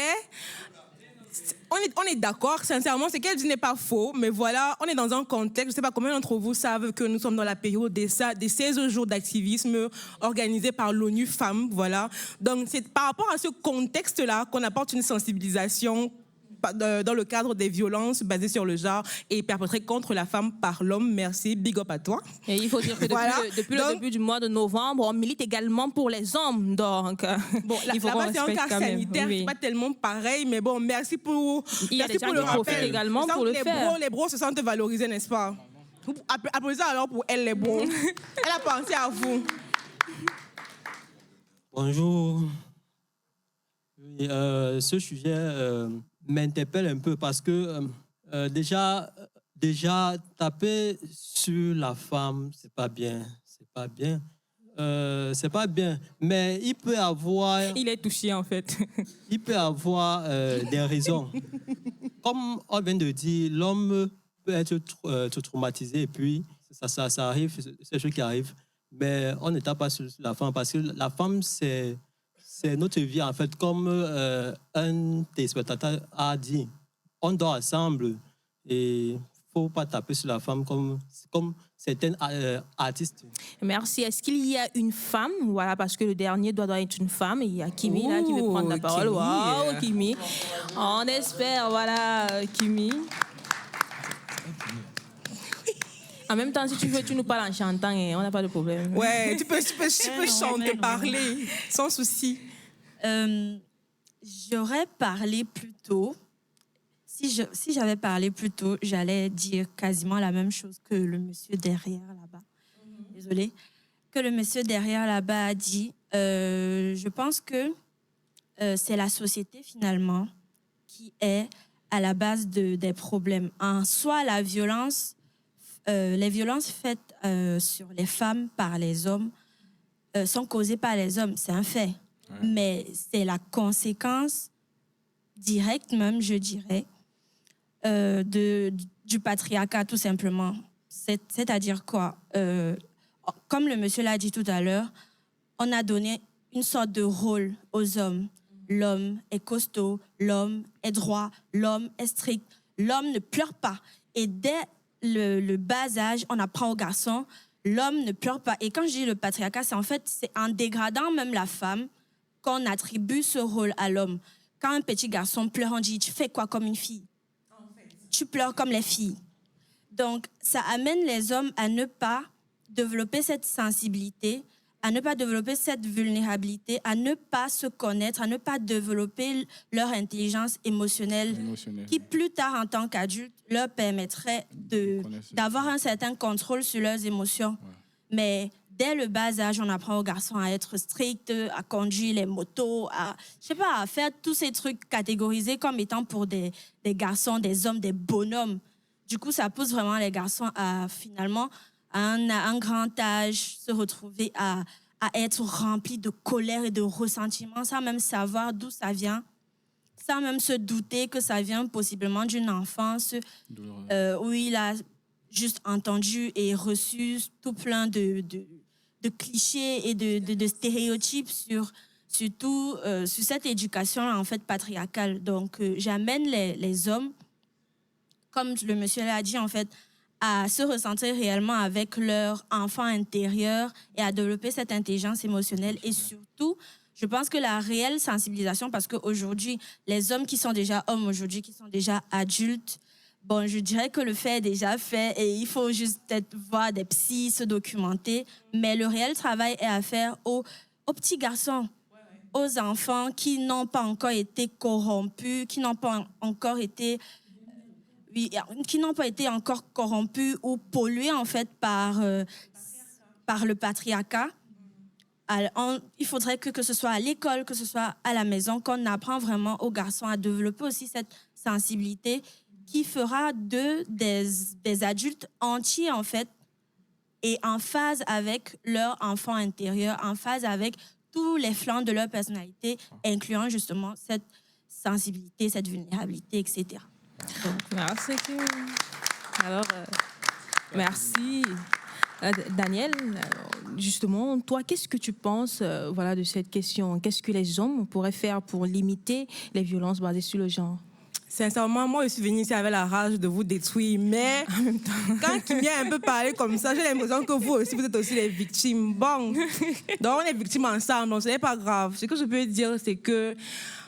On est d'accord, sincèrement, ce qu'elle dit n'est pas faux, mais voilà, on est dans un contexte, je ne sais pas combien d'entre vous savent que nous sommes dans la période des 16 jours d'activisme organisés par l'ONU Femmes, voilà. Donc, c'est par rapport à ce contexte-là qu'on apporte une sensibilisation dans le cadre des violences basées sur le genre et perpétrées contre la femme par l'homme. Merci, big up à toi. Et il faut dire que depuis le début du mois de novembre, on milite également pour les hommes. Donc, bon, il faut là-bas, c'est un cas sanitaire, oui. c'est pas tellement pareil, mais bon, merci pour il y a des gens le qui profitent également pour le faire. Les bros se sentent valorisés, n'est-ce pas? Applaudissez alors pour elle, les bros. Elle a pensé à vous. Bonjour. Oui, ce sujet m'interpelle un peu parce que déjà taper sur la femme, c'est pas bien. C'est pas bien. Mais il peut avoir... Il est touché en fait. Il peut avoir des raisons. Comme on vient de dire, l'homme peut être traumatisé et puis ça arrive, c'est ce qui arrive. Mais on ne tape pas sur la femme parce que la femme, c'est notre vie en fait. Comme un des spectateurs a dit, on dort ensemble et il ne faut pas taper sur la femme comme certains artistes. Merci. Est-ce qu'il y a une femme? Voilà, parce que le dernier doit être une femme. Et il y a Kimi là qui veut prendre la parole. Waouh, Kimi. On espère, voilà, Kimi. En même temps, si tu veux, tu nous parles en chantant et on n'a pas de problème. Ouais, tu peux chanter, parler, sans souci. J'aurais parlé plus tôt. Si j'avais parlé plus tôt, j'allais dire quasiment la même chose que le monsieur derrière là-bas. Désolée. Que le monsieur derrière là-bas a dit. Je pense que c'est la société finalement qui est à la base des problèmes. En soi, les violences faites sur les femmes par les hommes sont causées par les hommes, c'est un fait. Ouais. Mais c'est la conséquence directe même, je dirais, du patriarcat, tout simplement. C'est-à-dire quoi? Comme le monsieur l'a dit tout à l'heure, on a donné une sorte de rôle aux hommes. L'homme est costaud, l'homme est droit, l'homme est strict, l'homme ne pleure pas. Et dès le bas âge, on apprend aux garçons, l'homme ne pleure pas. Et quand je dis le patriarcat, c'est en dégradant même la femme qu'on attribue ce rôle à l'homme. Quand un petit garçon pleure, on dit, tu fais quoi comme une fille? Tu pleures comme les filles. Donc, ça amène les hommes à ne pas développer cette sensibilité, à ne pas développer cette vulnérabilité, à ne pas se connaître, à ne pas développer leur intelligence émotionnelle qui, plus tard, en tant qu'adultes, leur permettrait d'avoir un certain contrôle sur leurs émotions. Ouais. Mais dès le bas âge, on apprend aux garçons à être stricts, à conduire les motos, à faire tous ces trucs catégorisés comme étant pour des garçons, des hommes, des bonhommes. Du coup, ça pousse vraiment les garçons à, finalement, à un grand âge, se retrouver à être remplis de colère et de ressentiment, sans même savoir d'où ça vient, sans même se douter que ça vient possiblement d'une enfance où il a juste entendu et reçu tout plein de clichés et de stéréotypes sur cette éducation en fait patriarcale. Donc, j'amène les hommes, comme le monsieur l'a dit en fait, à se recentrer réellement avec leur enfant intérieur et à développer cette intelligence émotionnelle. Et surtout, je pense que la réelle sensibilisation, parce qu'aujourd'hui, les hommes qui sont déjà hommes, aujourd'hui, qui sont déjà adultes, bon, je dirais que le fait est déjà fait et il faut juste peut-être voir des psys, se documenter. Mais le réel travail est à faire aux petits garçons, aux enfants qui n'ont pas encore été corrompus, qui n'ont pas encore été encore corrompus ou pollués en fait par le patriarcat. Alors, il faudrait que ce soit à l'école, que ce soit à la maison, qu'on apprend vraiment aux garçons à développer aussi cette sensibilité qui fera d'eux des adultes entiers en fait et en phase avec leur enfant intérieur, en phase avec tous les flancs de leur personnalité, incluant justement cette sensibilité, cette vulnérabilité, etc. Donc, merci. Alors, merci. Daniel, justement, toi, qu'est-ce que tu penses de cette question? Qu'est-ce que les hommes pourraient faire pour limiter les violences basées sur le genre? Sincèrement, moi, je suis venue ici avec la rage de vous détruire, mais en même temps, quand Kimi a un peu parlé comme ça, j'ai l'impression que vous aussi, vous êtes aussi les victimes. Bon, donc on est victimes ensemble, donc ce n'est pas grave. Ce que je peux dire, c'est que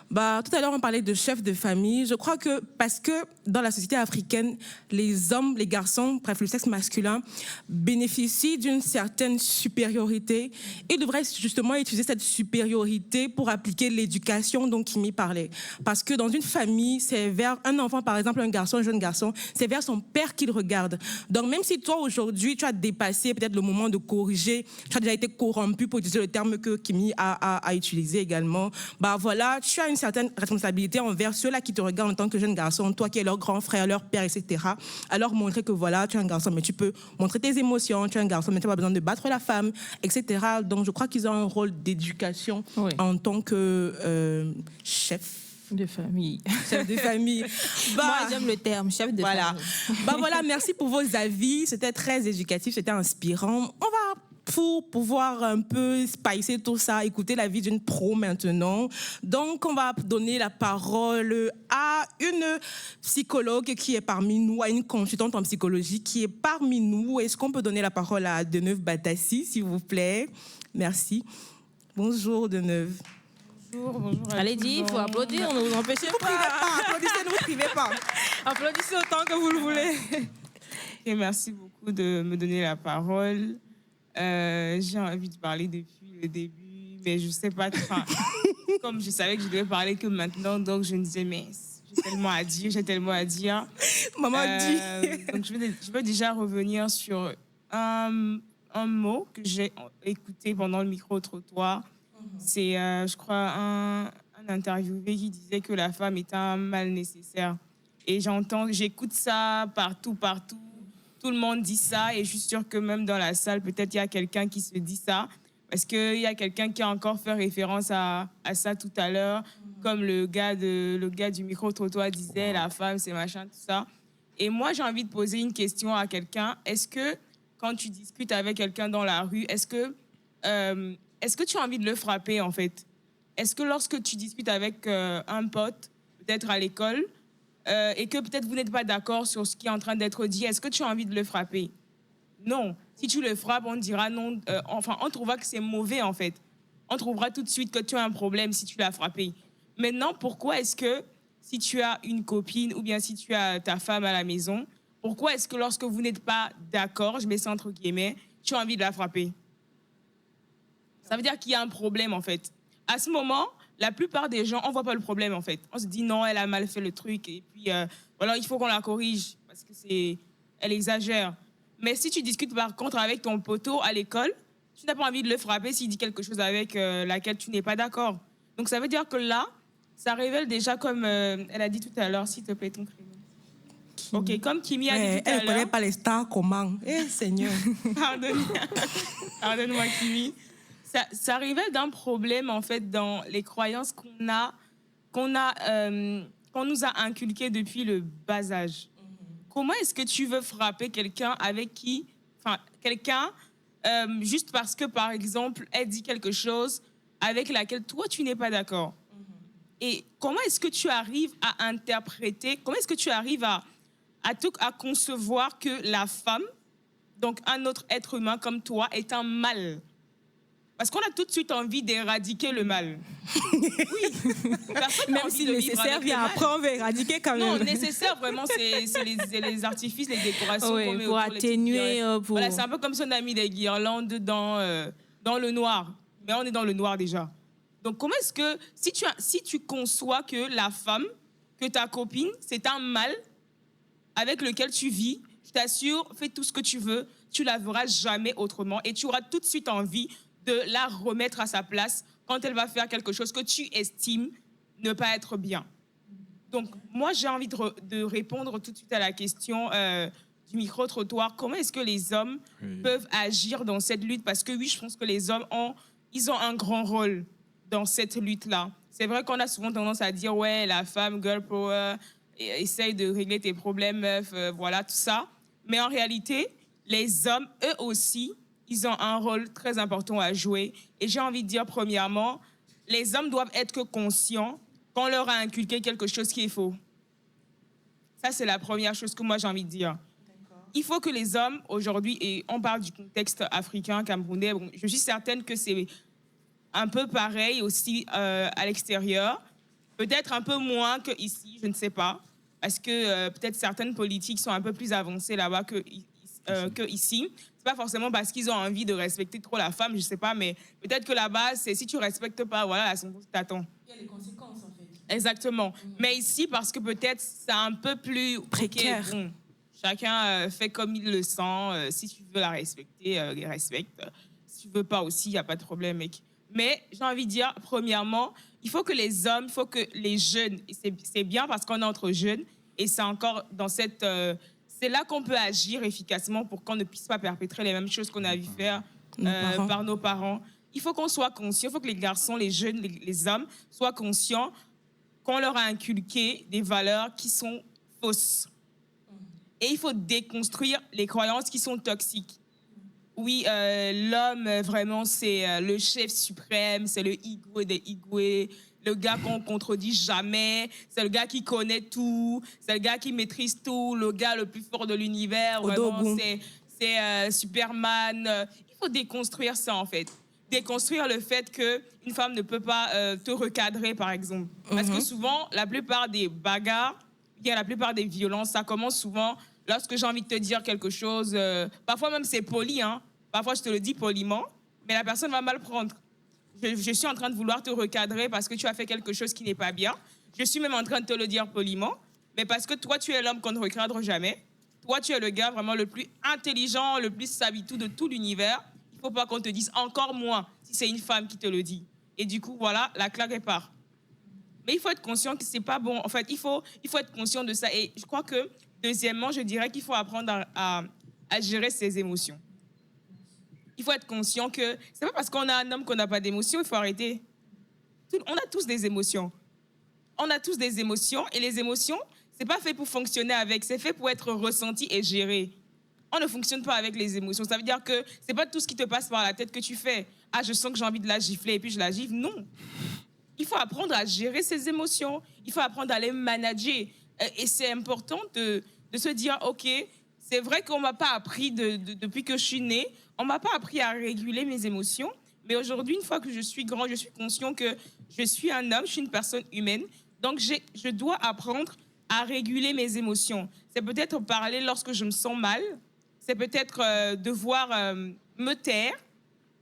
Tout à l'heure, on parlait de chef de famille. Je crois que parce que dans la société africaine, les hommes, les garçons, bref, le sexe masculin, bénéficient d'une certaine supériorité. Ils devraient justement utiliser cette supériorité pour appliquer l'éducation dont Kimi parlait. Parce que dans une famille, c'est vers un enfant, par exemple, un garçon, un jeune garçon, c'est vers son père qu'il regarde. Donc même si toi, aujourd'hui, tu as dépassé peut-être le moment de corriger, tu as déjà été corrompu, pour utiliser le terme que Kimi a utilisé également, voilà, tu as une certaine responsabilité envers ceux-là qui te regardent en tant que jeune garçon, toi qui es leur grand frère, leur père, etc. Alors montrer que voilà, tu es un garçon, mais tu peux montrer tes émotions, tu es un garçon, mais tu n'as pas besoin de battre la femme, etc. Donc je crois qu'ils ont un rôle d'éducation en tant que chef de famille. Chef de famille. Moi, j'aime le terme, chef de famille. Voilà, merci pour vos avis. C'était très éducatif, c'était inspirant. On va, pour pouvoir un peu spicer tout ça, écouter la vie d'une pro maintenant. Donc, on va donner la parole à une psychologue qui est parmi nous, à une consultante en psychologie qui est parmi nous. Est-ce qu'on peut donner la parole à Deneuve Batassi, s'il vous plaît? Merci. Bonjour, Deneuve. Bonjour. Allez-y, il faut applaudir, ne vous empêchez pas. Applaudissez, ne vous privez pas. Applaudissez autant que vous le voulez. Et merci beaucoup de me donner la parole. J'ai envie de parler depuis le début, mais je ne sais pas. Comme je savais que je devais parler que maintenant, donc je me disais, mais j'ai tellement à dire. Maman dit. Donc je veux déjà revenir sur un mot que j'ai écouté pendant le micro-trottoir. C'est, je crois, un interviewé qui disait que la femme est un mal nécessaire. Et j'écoute ça partout. Tout le monde dit ça et je suis sûre que même dans la salle, peut-être il y a quelqu'un qui se dit ça. Parce qu'il y a quelqu'un qui a encore fait référence à ça tout à l'heure, comme le gars du micro-trottoir disait, la femme, c'est machin, tout ça. Et moi, j'ai envie de poser une question à quelqu'un. Est-ce que, quand tu discutes avec quelqu'un dans la rue, est-ce que tu as envie de le frapper, en fait? Est-ce que lorsque tu discutes avec un pote, peut-être à l'école, et que peut-être vous n'êtes pas d'accord sur ce qui est en train d'être dit, est-ce que tu as envie de le frapper? Non. Si tu le frappes, on dira non. On trouvera que c'est mauvais, en fait. On trouvera tout de suite que tu as un problème si tu l'as frappé. Maintenant, pourquoi est-ce que si tu as une copine ou bien si tu as ta femme à la maison, pourquoi est-ce que lorsque vous n'êtes pas d'accord, je mets ça entre guillemets, tu as envie de la frapper? Ça veut dire qu'il y a un problème, en fait. À ce moment, la plupart des gens, on ne voit pas le problème, en fait. On se dit, non, elle a mal fait le truc. Et puis, voilà, il faut qu'on la corrige parce qu'elle exagère. Mais si tu discutes, par contre, avec ton poteau à l'école, tu n'as pas envie de le frapper s'il dit quelque chose avec laquelle tu n'es pas d'accord. Donc, ça veut dire que là, ça révèle déjà, comme elle a dit tout à l'heure, s'il te plaît, ton prénom. OK, comme Kimi a dit tout à l'heure. Elle ne connaît pas les stars, comment? Seigneur. Pardonne-moi, Kimi. Ça révèle d'un problème, en fait, dans les croyances qu'on nous a inculquées depuis le bas âge. Comment est-ce que tu veux frapper quelqu'un juste parce que, par exemple, elle dit quelque chose avec laquelle toi, tu n'es pas d'accord? Et comment est-ce que tu arrives à interpréter, comment est-ce que tu arrives à concevoir que la femme, donc un autre être humain comme toi, est un mal? Parce qu'on a tout de suite envie d'éradiquer le mal. Oui. Même si nécessaire, après on va éradiquer quand même. Non, nécessaire, vraiment, c'est les artifices, les décorations qu'on met pour atténuer. Voilà, c'est un peu comme si on a mis des guirlandes dans le noir. Mais on est dans le noir déjà. Donc, comment est-ce que, si tu conçois que la femme, que ta copine, c'est un mal avec lequel tu vis, je t'assure, fais tout ce que tu veux, tu la verras jamais autrement et tu auras tout de suite envie de la remettre à sa place quand elle va faire quelque chose que tu estimes ne pas être bien. Donc, moi, j'ai envie de répondre tout de suite à la question du micro-trottoir. Comment est-ce que les hommes peuvent agir dans cette lutte? Parce que oui, je pense que les hommes ils ont un grand rôle dans cette lutte-là. C'est vrai qu'on a souvent tendance à dire « Ouais, la femme, girl power, essaye de régler tes problèmes, meuf, voilà, tout ça. » Mais en réalité, les hommes, eux aussi, ils ont un rôle très important à jouer. Et j'ai envie de dire, premièrement, les hommes doivent être conscients qu'on leur a inculqué quelque chose qui est faux. Ça, c'est la première chose que moi, j'ai envie de dire. Il faut que les hommes, aujourd'hui, et on parle du contexte africain, camerounais, bon, je suis certaine que c'est un peu pareil aussi à l'extérieur. Peut-être un peu moins qu'ici, je ne sais pas. Parce que peut-être certaines politiques sont un peu plus avancées là-bas que ici. C'est pas forcément parce qu'ils ont envie de respecter trop la femme, je sais pas, mais peut-être que là-bas, c'est si tu respectes pas, voilà, la sentence t'attend. Il y a les conséquences, en fait. Exactement. Mais ici, parce que peut-être c'est un peu plus précaire. Okay, bon, chacun fait comme il le sent. Si tu veux la respecter, les respecte. Si tu veux pas aussi, il n'y a pas de problème, mec. Mais j'ai envie de dire, premièrement, il faut que les hommes, il faut que les jeunes, et c'est bien parce qu'on est entre jeunes, et c'est encore dans cette... c'est là qu'on peut agir efficacement pour qu'on ne puisse pas perpétrer les mêmes choses qu'on a vu faire par nos parents. Il faut qu'on soit conscient, il faut que les garçons, les jeunes, les hommes soient conscients qu'on leur a inculqué des valeurs qui sont fausses. Et il faut déconstruire les croyances qui sont toxiques. Oui, l'homme, vraiment, c'est le chef suprême, c'est le Igwe des Igwe, le gars qu'on ne contredit jamais, c'est le gars qui connaît tout, c'est le gars qui maîtrise tout, le gars le plus fort de l'univers, vraiment, c'est Superman. Il faut déconstruire ça, en fait. Déconstruire le fait qu'une femme ne peut pas te recadrer, par exemple. Parce que souvent, la plupart des bagarres, bien la plupart des violences, ça commence souvent lorsque j'ai envie de te dire quelque chose. Parfois même, c'est poli, hein. Parfois, je te le dis poliment, mais la personne va mal prendre. Je suis en train de vouloir te recadrer parce que tu as fait quelque chose qui n'est pas bien. Je suis même en train de te le dire poliment, mais parce que toi, tu es l'homme qu'on ne recadre jamais. Toi, tu es le gars vraiment le plus intelligent, le plus savitou de tout l'univers. Il ne faut pas qu'on te dise encore moins si c'est une femme qui te le dit. Et du coup, voilà, la claque part. Mais il faut être conscient que c'est pas bon. En fait, il faut être conscient de ça. Et je crois que, deuxièmement, je dirais qu'il faut apprendre à gérer ses émotions. Il faut être conscient que c'est pas parce qu'on a un homme qu'on n'a pas d'émotions, il faut arrêter. On a tous des émotions. On a tous des émotions et les émotions, c'est pas fait pour fonctionner avec, c'est fait pour être ressenti et géré. On ne fonctionne pas avec les émotions. Ça veut dire que c'est pas tout ce qui te passe par la tête que tu fais. Ah, je sens que j'ai envie de la gifler et puis je la gifle. Non. Il faut apprendre à gérer ses émotions. Il faut apprendre à les manager. Et c'est important de se dire, OK, c'est vrai qu'on ne m'a pas appris depuis que je suis née, on ne m'a pas appris à réguler mes émotions. Mais aujourd'hui, une fois que je suis grand, je suis conscient que je suis un homme, je suis une personne humaine. Donc, je dois apprendre à réguler mes émotions. C'est peut-être parler lorsque je me sens mal. C'est peut-être devoir me taire.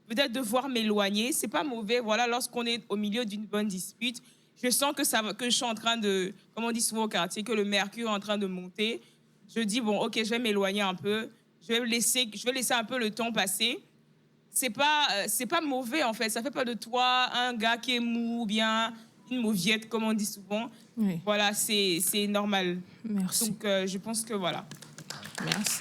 Peut-être devoir m'éloigner. C'est pas mauvais. Voilà, lorsqu'on est au milieu d'une bonne dispute, je sens que je suis en train de, comme on dit souvent au quartier, que le mercure est en train de monter. Je dis, bon, OK, je vais m'éloigner un peu. Je vais laisser un peu le temps passer. C'est pas mauvais, en fait. Ça fait pas de toi un gars qui est mou ou bien une mauviette, comme on dit souvent. Oui. Voilà, c'est normal. Merci. Donc, je pense que voilà. Merci.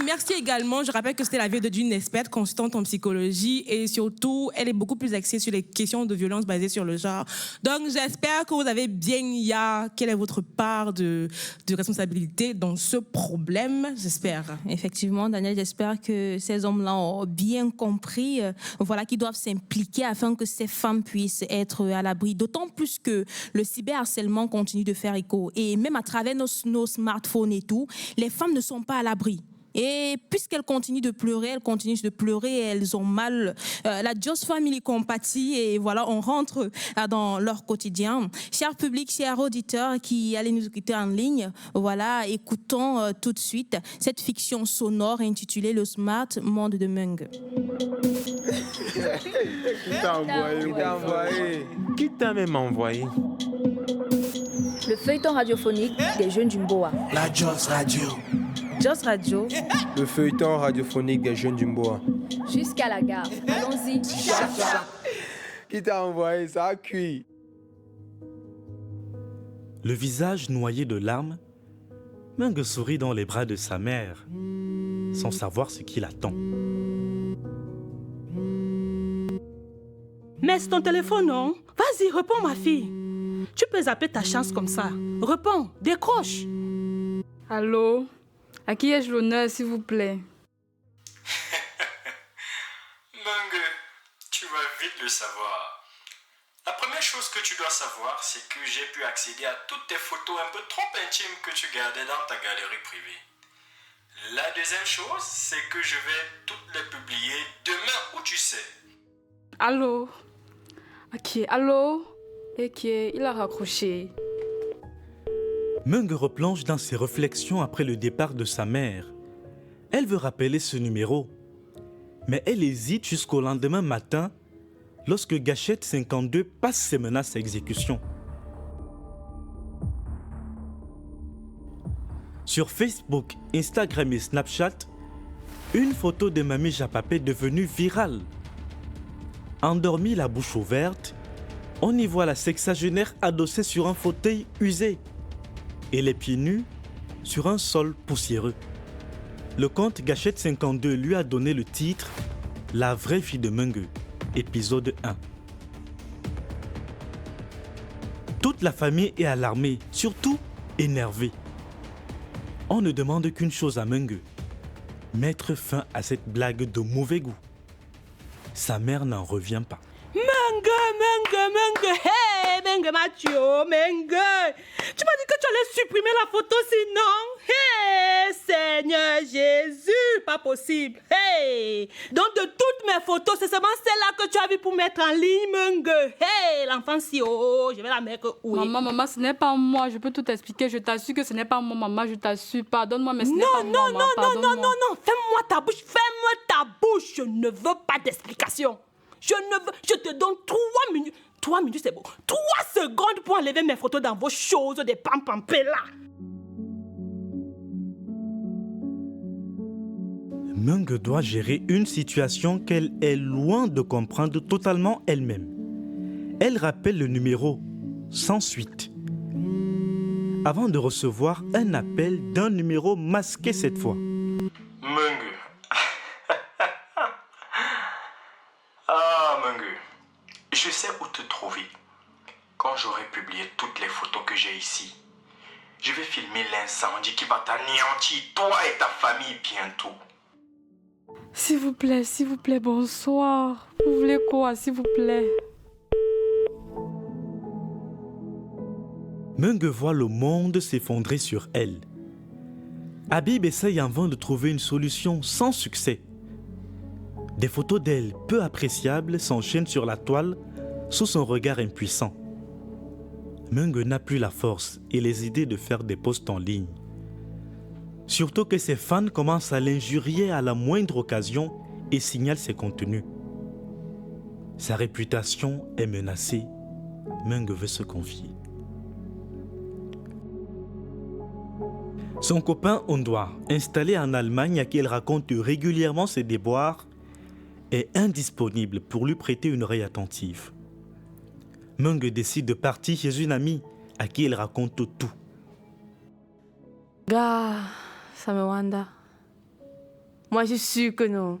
Merci également. Je rappelle que c'était la vie d'une experte constante en psychologie et surtout, elle est beaucoup plus axée sur les questions de violence basées sur le genre. Donc, j'espère que vous avez bien quelle est votre part de responsabilité dans ce problème, j'espère. Effectivement, Daniel, j'espère que ces hommes-là ont bien compris qu'ils doivent s'impliquer afin que ces femmes puissent être à l'abri. D'autant plus que le cyberharcèlement continue de faire écho. Et même à travers nos smartphones et tout, les femmes ne sont pas à l'abri. Et puisqu'elles continuent de pleurer, elles ont mal. La Just Family compatit et voilà, on rentre dans leur quotidien. Cher public, chers auditeurs qui allez nous écouter en ligne, voilà, écoutons tout de suite cette fiction sonore intitulée Le Smart Monde de Mung. Qui t'a même envoyé? Le feuilleton radiophonique des jeunes du Mboa. La Just Radio. Just Radio. Le feuilleton radiophonique des jeunes du Mboa. Jusqu'à la gare. Allons-y. Qui t'a envoyé? Ça a cuit. Le visage noyé de larmes, Mung sourit dans les bras de sa mère, sans savoir ce qui l'attend. Mais c'est ton téléphone, non? Vas-y, réponds, ma fille. Tu peux zapper ta chance comme ça. Réponds, décroche. Allô? À qui ai-je l'honneur, s'il vous plaît? Mung, tu vas vite le savoir. La première chose que tu dois savoir, c'est que j'ai pu accéder à toutes tes photos un peu trop intimes que tu gardais dans ta galerie privée. La deuxième chose, c'est que je vais toutes les publier demain où tu sais. Allô? Ok, allô? Ok, il a raccroché. Meng replonge dans ses réflexions après le départ de sa mère. Elle veut rappeler ce numéro, mais elle hésite jusqu'au lendemain matin lorsque Gâchette 52 passe ses menaces à exécution. Sur Facebook, Instagram et Snapchat, une photo de Mamie Japapé est devenue virale. Endormie la bouche ouverte, on y voit la sexagénaire adossée sur un fauteuil usé et les pieds nus sur un sol poussiéreux. Le compte Gâchette 52 lui a donné le titre « La vraie fille de Meng », épisode 1. Toute la famille est alarmée, surtout énervée. On ne demande qu'une chose à Meng, mettre fin à cette blague de mauvais goût. Sa mère n'en revient pas. Meng, hey, Meng Mathieu, Meng. Tu m'as dit que tu allais supprimer la photo sinon. Hey, Seigneur Jésus, pas possible. Hey, donc de toutes mes photos, c'est seulement celle-là que tu as vu pour mettre en ligne, Meng. Hey, l'enfant si haut, je vais la mettre où? Maman, ce n'est pas moi, je peux tout expliquer, je t'assure que ce n'est pas moi, maman, je t'assure, pardonne-moi, mais ce n'est pas moi, non, ferme-moi ta bouche, je ne veux pas d'explication. Je te donne 3 minutes. 3 minutes, c'est bon. 3 secondes pour enlever mes photos dans vos choses de pampampé là. Meng doit gérer une situation qu'elle est loin de comprendre totalement elle-même. Elle rappelle le numéro sans suite, avant de recevoir un appel d'un numéro masqué cette fois. Meng. Ah, Meng. Je sais où te trouver. Quand j'aurai publié toutes les photos que j'ai ici, je vais filmer l'incendie qui va t'anéantir, toi et ta famille bientôt. S'il vous plaît, bonsoir. Vous voulez quoi, s'il vous plaît? Meng voit le monde s'effondrer sur elle. Habib essaye en vain de trouver une solution sans succès. Des photos d'elle peu appréciables s'enchaînent sur la toile sous son regard impuissant. Meng n'a plus la force et les idées de faire des posts en ligne. Surtout que ses fans commencent à l'injurier à la moindre occasion et signalent ses contenus. Sa réputation est menacée. Meng veut se confier. Son copain Ondwa, installé en Allemagne à qui elle raconte régulièrement ses déboires, est indisponible pour lui prêter une oreille attentive. Meng décide de partir chez une amie à qui elle raconte tout. Gars, ça me wanda. Moi, je suis sûre que non.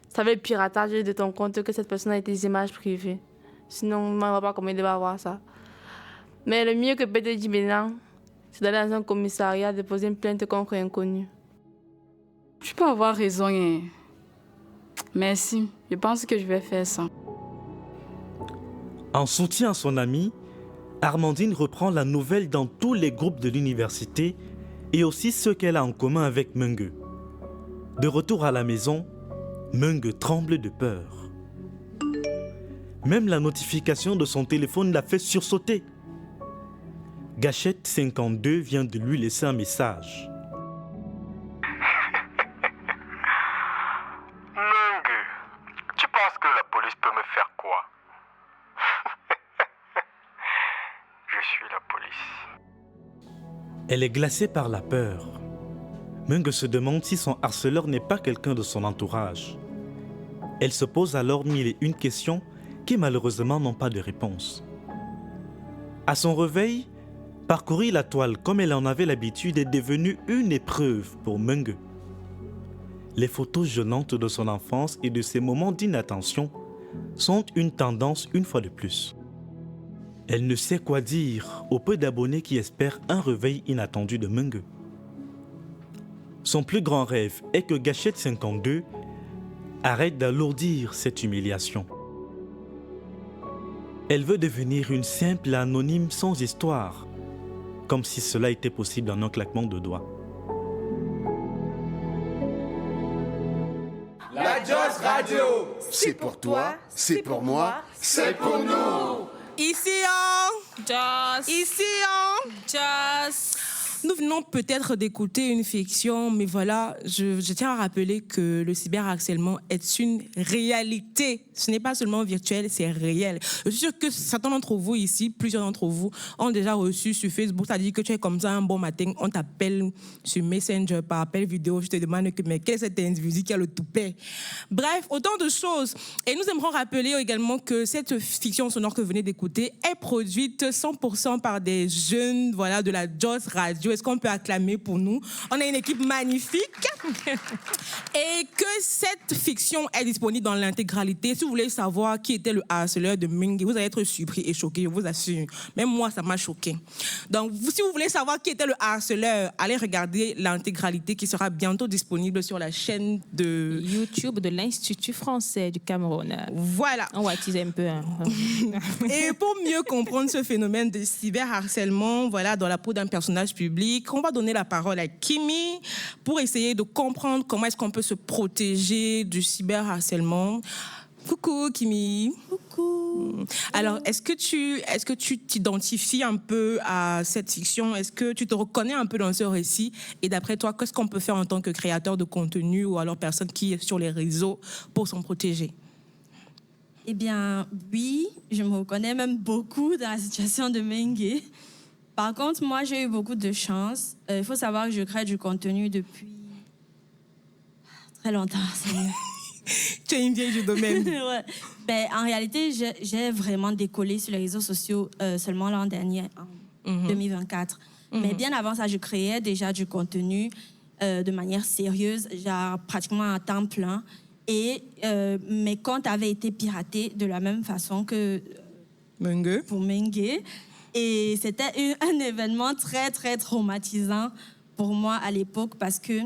Ça va être piratage de ton compte que cette personne a des images privées. Sinon, on ne va pas comment il va voir ça. Mais le mieux que peut te dire maintenant, c'est d'aller dans un commissariat déposer une plainte contre un inconnu. Tu peux avoir raison, hein. Merci, je pense que je vais faire ça. En soutien à son amie, Armandine reprend la nouvelle dans tous les groupes de l'université et aussi ceux qu'elle a en commun avec Meng. De retour à la maison, Meng tremble de peur. Même la notification de son téléphone l'a fait sursauter. Gâchette 52 vient de lui laisser un message. Meng, tu penses que la police peut me faire quoi? Je suis la police. Elle est glacée par la peur. Meng se demande si son harceleur n'est pas quelqu'un de son entourage. Elle se pose alors mille et une questions qui malheureusement n'ont pas de réponse. À son réveil, parcourir la toile comme elle en avait l'habitude est devenue une épreuve pour Meng. Les photos gênantes de son enfance et de ses moments d'inattention sont une tendance une fois de plus. Elle ne sait quoi dire au peu d'abonnés qui espèrent un réveil inattendu de Meng. Son plus grand rêve est que Gâchette 52 arrête d'alourdir cette humiliation. Elle veut devenir une simple anonyme sans histoire, comme si cela était possible en un claquement de doigts. La Joss Radio. Radio. C'est pour toi, c'est pour moi, c'est pour nous. Ici, nous venons peut-être d'écouter une fiction, mais voilà, je tiens à rappeler que le cyberharcèlement est une réalité. Ce n'est pas seulement virtuel, c'est réel. Je suis sûre que certains d'entre vous ici, plusieurs d'entre vous, ont déjà reçu sur Facebook, c'est-à-dire que tu es comme ça un bon matin, on t'appelle sur Messenger par appel vidéo, je te demande que, mais quel est cet individu qui a le toupet? Bref, autant de choses. Et nous aimerons rappeler également que cette fiction sonore que vous venez d'écouter est produite 100% par des jeunes, voilà, de la JOS Radio. Est-ce qu'on peut acclamer pour nous? On a une équipe magnifique. Et que cette fiction est disponible dans l'intégralité. Si vous voulez savoir qui était le harceleur de Mengue, vous allez être surpris et choqué, je vous assure. Même moi, ça m'a choqué. Donc, si vous voulez savoir qui était le harceleur, allez regarder l'intégralité qui sera bientôt disponible sur la chaîne de YouTube de l'Institut français du Cameroun. Voilà. On va utiliser un peu. Et pour mieux comprendre ce phénomène de cyberharcèlement, voilà, dans la peau d'un personnage public, on va donner la parole à Kimi pour essayer de comprendre comment est-ce qu'on peut se protéger du cyberharcèlement. Coucou Kimi. Coucou. Alors, est-ce que tu t'identifies un peu à cette fiction? Est-ce que tu te reconnais un peu dans ce récit? Et d'après toi, qu'est-ce qu'on peut faire en tant que créateur de contenu ou alors personne qui est sur les réseaux pour s'en protéger? Eh bien, oui, je me reconnais même beaucoup dans la situation de Mengue. Par contre, moi, j'ai eu beaucoup de chance. Il faut savoir que je crée du contenu depuis très longtemps. Tu es une vieille du domaine. Ouais. Ben, en réalité, j'ai vraiment décollé sur les réseaux sociaux seulement l'an dernier, en 2024. Mais bien avant ça, je créais déjà du contenu de manière sérieuse, genre pratiquement à temps plein. Et mes comptes avaient été piratés de la même façon que pour Mengue. Et c'était un événement très, très traumatisant pour moi à l'époque parce que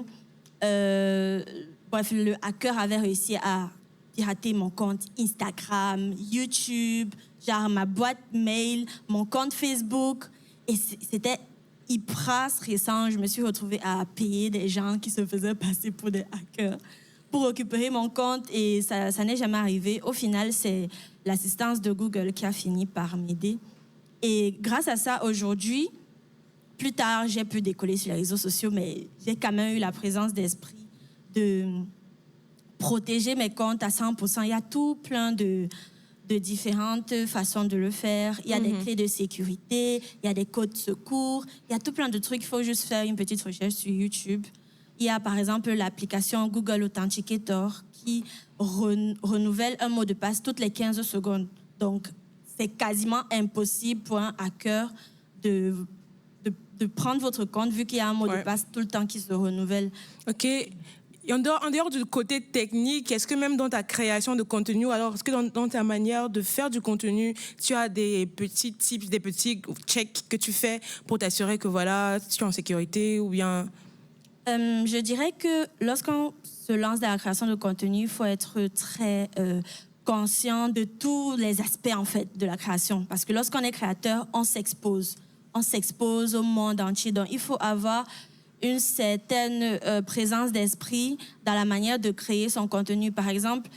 bref, le hacker avait réussi à pirater mon compte Instagram, YouTube, genre ma boîte mail, mon compte Facebook. Et c'était hyper stressant. Je me suis retrouvée à payer des gens qui se faisaient passer pour des hackers pour récupérer mon compte et ça n'est jamais arrivé. Au final, c'est l'assistance de Google qui a fini par m'aider. Et grâce à ça, aujourd'hui, plus tard, j'ai pu décoller sur les réseaux sociaux, mais j'ai quand même eu la présence d'esprit de protéger mes comptes à 100%. Il y a tout plein de différentes façons de le faire. Il y a des clés de sécurité, il y a des codes secours, il y a tout plein de trucs. Il faut juste faire une petite recherche sur YouTube. Il y a par exemple l'application Google Authenticator qui renouvelle un mot de passe toutes les 15 secondes. Donc, c'est quasiment impossible pour un hacker de prendre votre compte vu qu'il y a un mot de passe tout le temps qui se renouvelle. OK. Et en dehors du côté technique, est-ce que même dans ta création de contenu, alors est-ce que dans ta manière de faire du contenu, tu as des petits tips, des petits checks que tu fais pour t'assurer que voilà, tu es en sécurité ou bien... Je dirais que lorsqu'on se lance dans la création de contenu, il faut être très conscient de tous les aspects en fait de la création. Parce que lorsqu'on est créateur, on s'expose au monde entier. Donc il faut avoir une certaine présence d'esprit dans la manière de créer son contenu. Par exemple,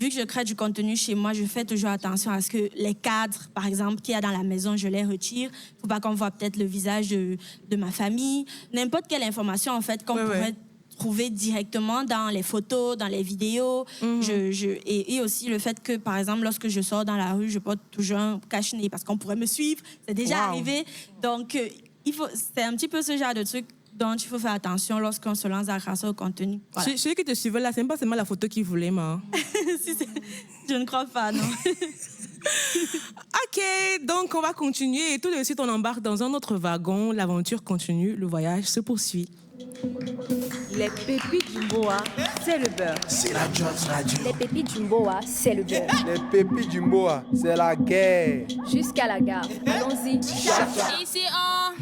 vu que je crée du contenu chez moi, je fais toujours attention à ce que les cadres, par exemple, qu'il y a dans la maison, je les retire. Il ne faut pas qu'on voit peut-être le visage de ma famille. N'importe quelle information, en fait, qu'on pourrait trouver directement dans les photos, dans les vidéos. Et aussi le fait que, par exemple, lorsque je sors dans la rue, je porte toujours un cache-nez parce qu'on pourrait me suivre. C'est déjà arrivé. Donc, c'est un petit peu ce genre de truc dont il faut faire attention lorsqu'on se lance dans la création de contenu. Voilà. Celui qui te suivait là, c'est pas seulement la photo qu'il voulait, moi. Je ne crois pas, non. OK, donc on va continuer et tout de suite on embarque dans un autre wagon. L'aventure continue, le voyage se poursuit. Les pépites du Mboa, c'est le beurre. C'est la JOS Radio. Les pépites du Mboa, c'est le beurre. Les pépites du Mboa, c'est la guerre. Jusqu'à la gare. Allons-y. Ici on.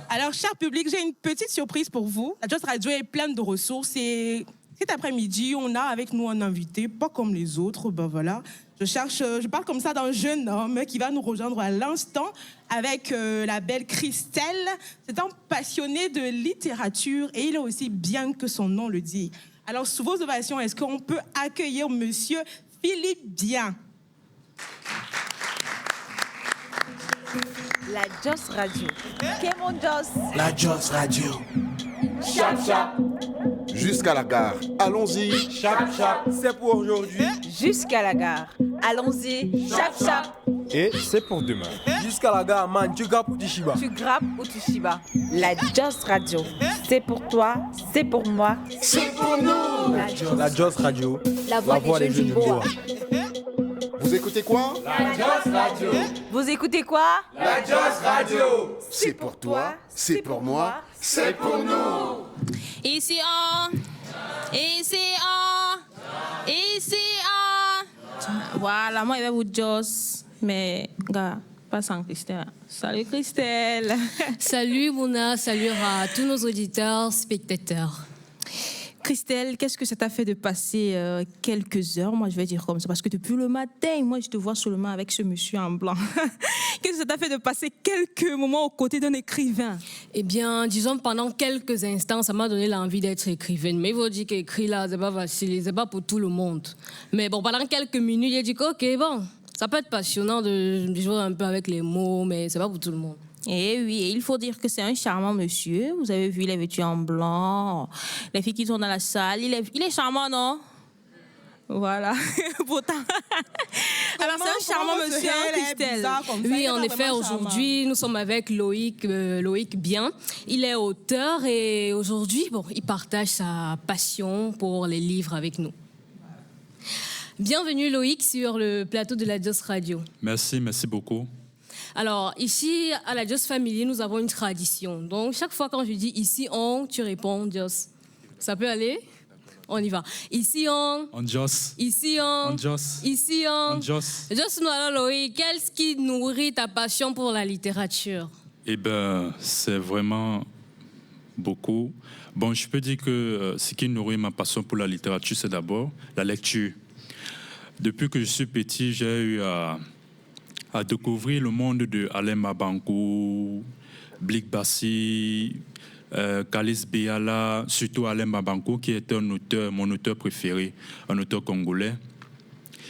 Alors, cher public, j'ai une petite surprise pour vous. La JOS Radio est pleine de ressources et Cet après-midi, on a avec nous un invité, pas comme les autres. Ben voilà, je parle comme ça d'un jeune homme qui va nous rejoindre à l'instant avec la belle Christelle. C'est un passionné de littérature et il est aussi bien que son nom le dit. Alors, sous vos ovations, est-ce qu'on peut accueillir Monsieur Philippe Bien? La Joss Radio. Qu'est mon Joss? La Joss Radio. Chap chap. Jusqu'à la gare. Allons-y. Chap chap. C'est pour aujourd'hui. Jusqu'à la gare. Allons-y. Chap chap. Et c'est pour demain. Jusqu'à la gare, man, tu grappes ou tu chibas? Tu grappes ou tu chibas? La Joss Radio. C'est pour toi, c'est pour moi, c'est pour nous. La Joss Radio. La voix des jeunes du Boa. Vous écoutez quoi? La Joss Radio. Vous écoutez quoi? La Joss Radio. C'est pour toi, c'est pour moi, c'est pour nous. Ici en, Voilà, moi, je vais vous Joss, mais, gars, pas sans Christelle. Salut, Christelle. Salut, Mouna. Salut à tous nos auditeurs, spectateurs. Christelle, qu'est-ce que ça t'a fait de passer quelques heures, moi je vais dire comme ça, parce que depuis le matin, moi je te vois seulement avec ce monsieur en blanc. Qu'est-ce que ça t'a fait de passer quelques moments aux côtés d'un écrivain? Eh bien, disons, pendant quelques instants, ça m'a donné l'envie d'être écrivaine. Mais il faut dire qu'écrire là, c'est pas facile, c'est pas pour tout le monde. Mais bon, pendant quelques minutes, j'ai dit ok, bon, ça peut être passionnant de jouer un peu avec les mots, mais c'est pas pour tout le monde. Eh oui, et il faut dire que c'est un charmant monsieur. Vous avez vu, il est vêtu en blanc. Les filles qui sont dans la salle, il est charmant, non? Voilà. Pourtant. Alors, c'est un charmant monsieur, Christelle. Oui, en effet, aujourd'hui, nous sommes avec Loïc Bien. Il est auteur et aujourd'hui, bon, il partage sa passion pour les livres avec nous. Bienvenue, Loïc, sur le plateau de la Joss Radio. Merci beaucoup. Alors, ici, à la Joss Family, nous avons une tradition. Donc, chaque fois quand je dis « ici, on », tu réponds « Joss ». Ça peut aller? On y va. Ici, on. On Joss. Ici, on. On Joss. Ici, on. On Joss. Joss, nous allons, Loïc, qu'est-ce qui nourrit ta passion pour la littérature? Eh bien, c'est vraiment beaucoup. Bon, je peux dire que ce qui nourrit ma passion pour la littérature, c'est d'abord la lecture. Depuis que je suis petit, j'ai eu à découvrir le monde de Alain Mabankou, Blik Bassi, Kalis Beyala, surtout Alain Mabankou, qui est mon auteur préféré, un auteur congolais.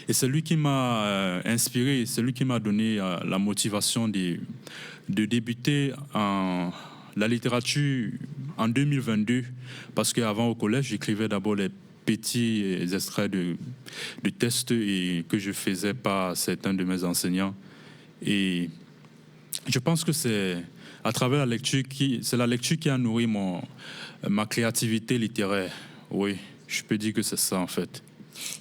Et c'est lui qui m'a inspiré, c'est lui qui m'a donné la motivation de débuter la littérature en 2022, parce qu'avant au collège, j'écrivais d'abord les petits extraits de tests et que je faisais par certains de mes enseignants. Et je pense que c'est à travers la lecture c'est la lecture qui a nourri ma créativité littéraire. Oui, je peux dire que c'est ça en fait.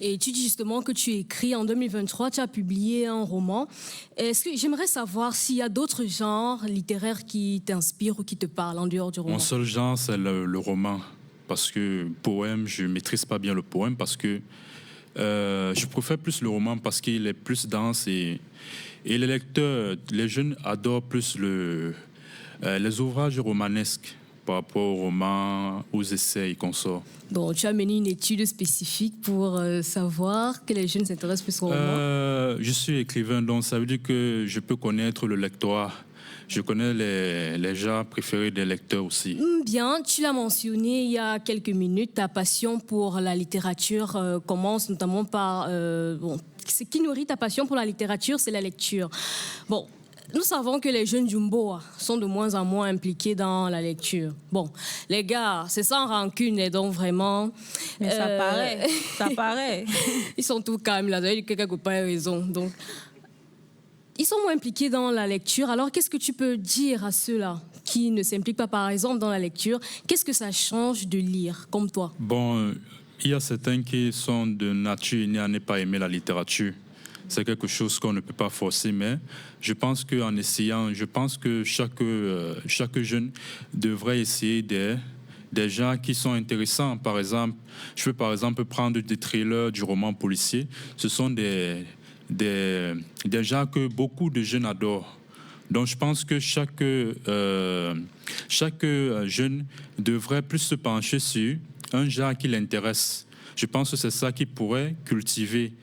Et tu dis justement que tu écris en 2023, tu as publié un roman. Est-ce que j'aimerais savoir s'il y a d'autres genres littéraires qui t'inspirent ou qui te parlent en dehors du roman? Mon seul genre, c'est le roman. Parce que poème, je ne maîtrise pas bien le poème parce que je préfère plus le roman parce qu'il est plus dense et les lecteurs, les jeunes adorent plus les ouvrages romanesques par rapport aux romans, aux essais et consorts. Donc, tu as mené une étude spécifique pour savoir que les jeunes s'intéressent plus aux romans? Je suis écrivain, donc ça veut dire que je peux connaître le lectorat. Je connais les genres préférés des lecteurs aussi. Bien, tu l'as mentionné il y a quelques minutes, ta passion pour la littérature commence notamment par... ce qui nourrit ta passion pour la littérature, c'est la lecture. Bon, nous savons que les jeunes du Mboa sont de moins en moins impliqués dans la lecture. Bon, les gars, c'est sans rancune, et donc vraiment... Mais ça paraît. Ils sont tout calmes, là, quelqu'un n'a pas raison, donc... Ils sont moins impliqués dans la lecture. Alors, qu'est-ce que tu peux dire à ceux-là qui ne s'impliquent pas, par exemple, dans la lecture? Qu'est-ce que ça change de lire, comme toi? Bon, il y a certains qui sont de nature nés à ne pas aimer la littérature. C'est quelque chose qu'on ne peut pas forcer, mais je pense qu'en essayant, je pense que chaque jeune devrait essayer des genres qui sont intéressants. Par exemple, je peux par exemple prendre des thrillers du roman policier. Ce sont des genres que beaucoup de jeunes adorent. Donc je pense que chaque jeune devrait plus se pencher sur un genre qui l'intéresse. Je pense que c'est ça qui pourrait cultiver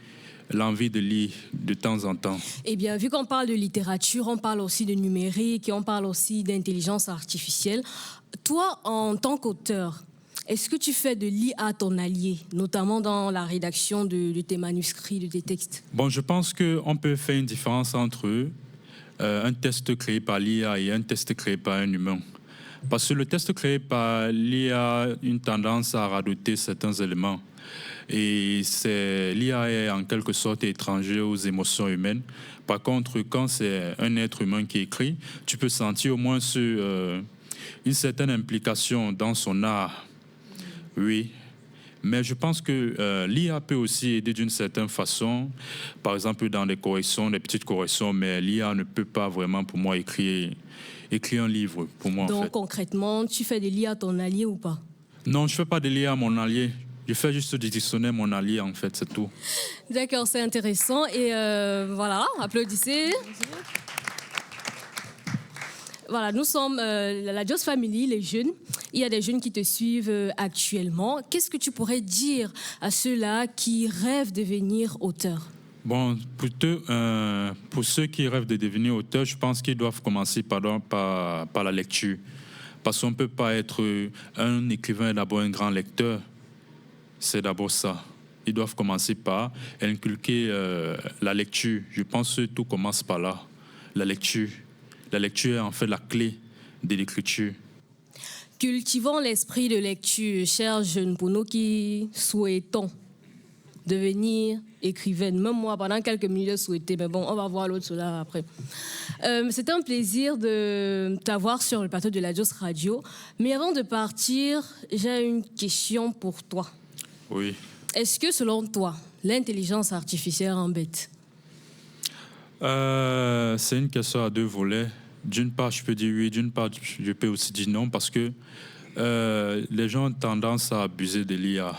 l'envie de lire de temps en temps. Eh bien, vu qu'on parle de littérature, on parle aussi de numérique et on parle aussi d'intelligence artificielle. Toi, en tant qu'auteur, est-ce que tu fais de l'IA ton allié, notamment dans la rédaction de tes manuscrits, de tes textes? Bon, je pense qu'on peut faire une différence entre un test créé par l'IA et un test créé par un humain. Parce que le test créé par l'IA a une tendance à radoter certains éléments. Et l'IA est en quelque sorte étranger aux émotions humaines. Par contre, quand c'est un être humain qui écrit, tu peux sentir au moins une certaine implication dans son art. Oui. Mais je pense que l'IA peut aussi aider d'une certaine façon, par exemple dans des corrections, des petites corrections, mais l'IA ne peut pas vraiment, pour moi, écrire un livre, pour moi. Donc en fait. Concrètement, tu fais de l'IA ton allié ou pas? Non, je ne fais pas de l'IA mon allié. Je fais juste du dictionnaire mon allié, en fait, c'est tout. D'accord, c'est intéressant. Et voilà, applaudissez. Voilà, nous sommes la Just Family, les jeunes. Il y a des jeunes qui te suivent actuellement. Qu'est-ce que tu pourrais dire à ceux-là qui rêvent de devenir auteurs? Bon, pour ceux qui rêvent de devenir auteurs, je pense qu'ils doivent commencer par la lecture. Parce qu'on ne peut pas être un écrivain et d'abord un grand lecteur. C'est d'abord ça. Ils doivent commencer par inculquer la lecture. Je pense que tout commence par là, la lecture. La lecture est en fait la clé de l'écriture. Cultivons l'esprit de lecture, chers jeunes, pour nous qui souhaitons devenir écrivaine. Même moi, pendant quelques minutes, je souhaitais, mais bon, on va voir l'autre cela après. C'était un plaisir de t'avoir sur le plateau de la Just Radio. Mais avant de partir, j'ai une question pour toi. Oui. Est-ce que, selon toi, l'intelligence artificielle embête? C'est une question à deux volets. D'une part, je peux dire oui, d'une part, je peux aussi dire non, parce que les gens ont tendance à abuser de l'IA.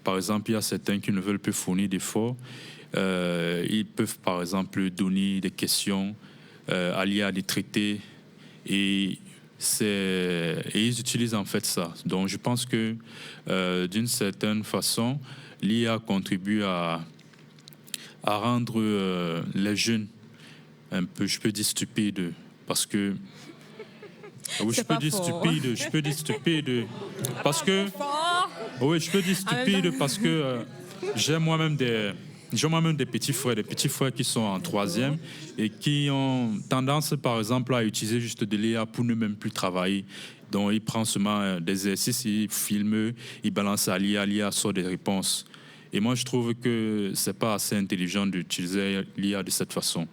Par exemple, il y a certains qui ne veulent plus fournir d'efforts. Ils peuvent, par exemple, donner des questions à l'IA, des traités, et ils utilisent en fait ça. Donc, je pense que, d'une certaine façon, l'IA contribue à rendre les jeunes un peu, je peux dire, stupides, parce que... Oui, je peux dire stupide, parce que... Oui, je peux dire stupide parce que j'ai moi-même des petits frères qui sont en 3e et qui ont tendance, par exemple, à utiliser juste de l'IA pour ne même plus travailler. Donc, ils prennent seulement des exercices, ils filment, ils balancent à l'IA sort des réponses. Et moi, je trouve que ce n'est pas assez intelligent d'utiliser l'IA de cette façon.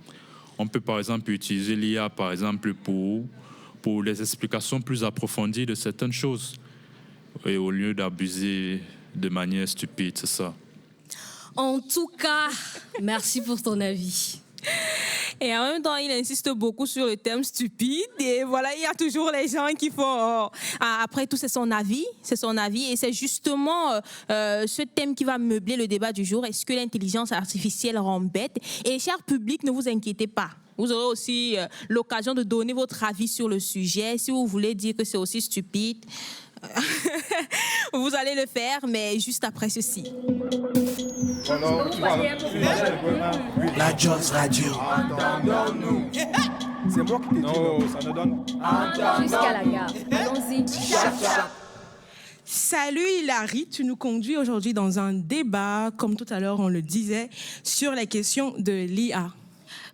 On peut, par exemple, utiliser l'IA, par exemple, pour les explications plus approfondies de certaines choses. Et au lieu d'abuser de manière stupide, c'est ça. En tout cas, merci pour ton avis. Et en même temps, il insiste beaucoup sur le thème stupide. Et voilà, il y a toujours les gens qui font... après tout, c'est son avis. Et c'est justement ce thème qui va meubler le débat du jour. Est-ce que l'intelligence artificielle rend bête? Et cher public, ne vous inquiétez pas. Vous aurez aussi l'occasion de donner votre avis sur le sujet. Si vous voulez dire que c'est aussi stupide, vous allez le faire, mais juste après ceci. La Just Radio. Entendons-nous. C'est moi qui te dis. Non, ça ne donne. Jusqu'à la gare. Allons-y. Salut Hilary, tu nous conduis aujourd'hui dans un débat, comme tout à l'heure on le disait, sur les questions de l'IA.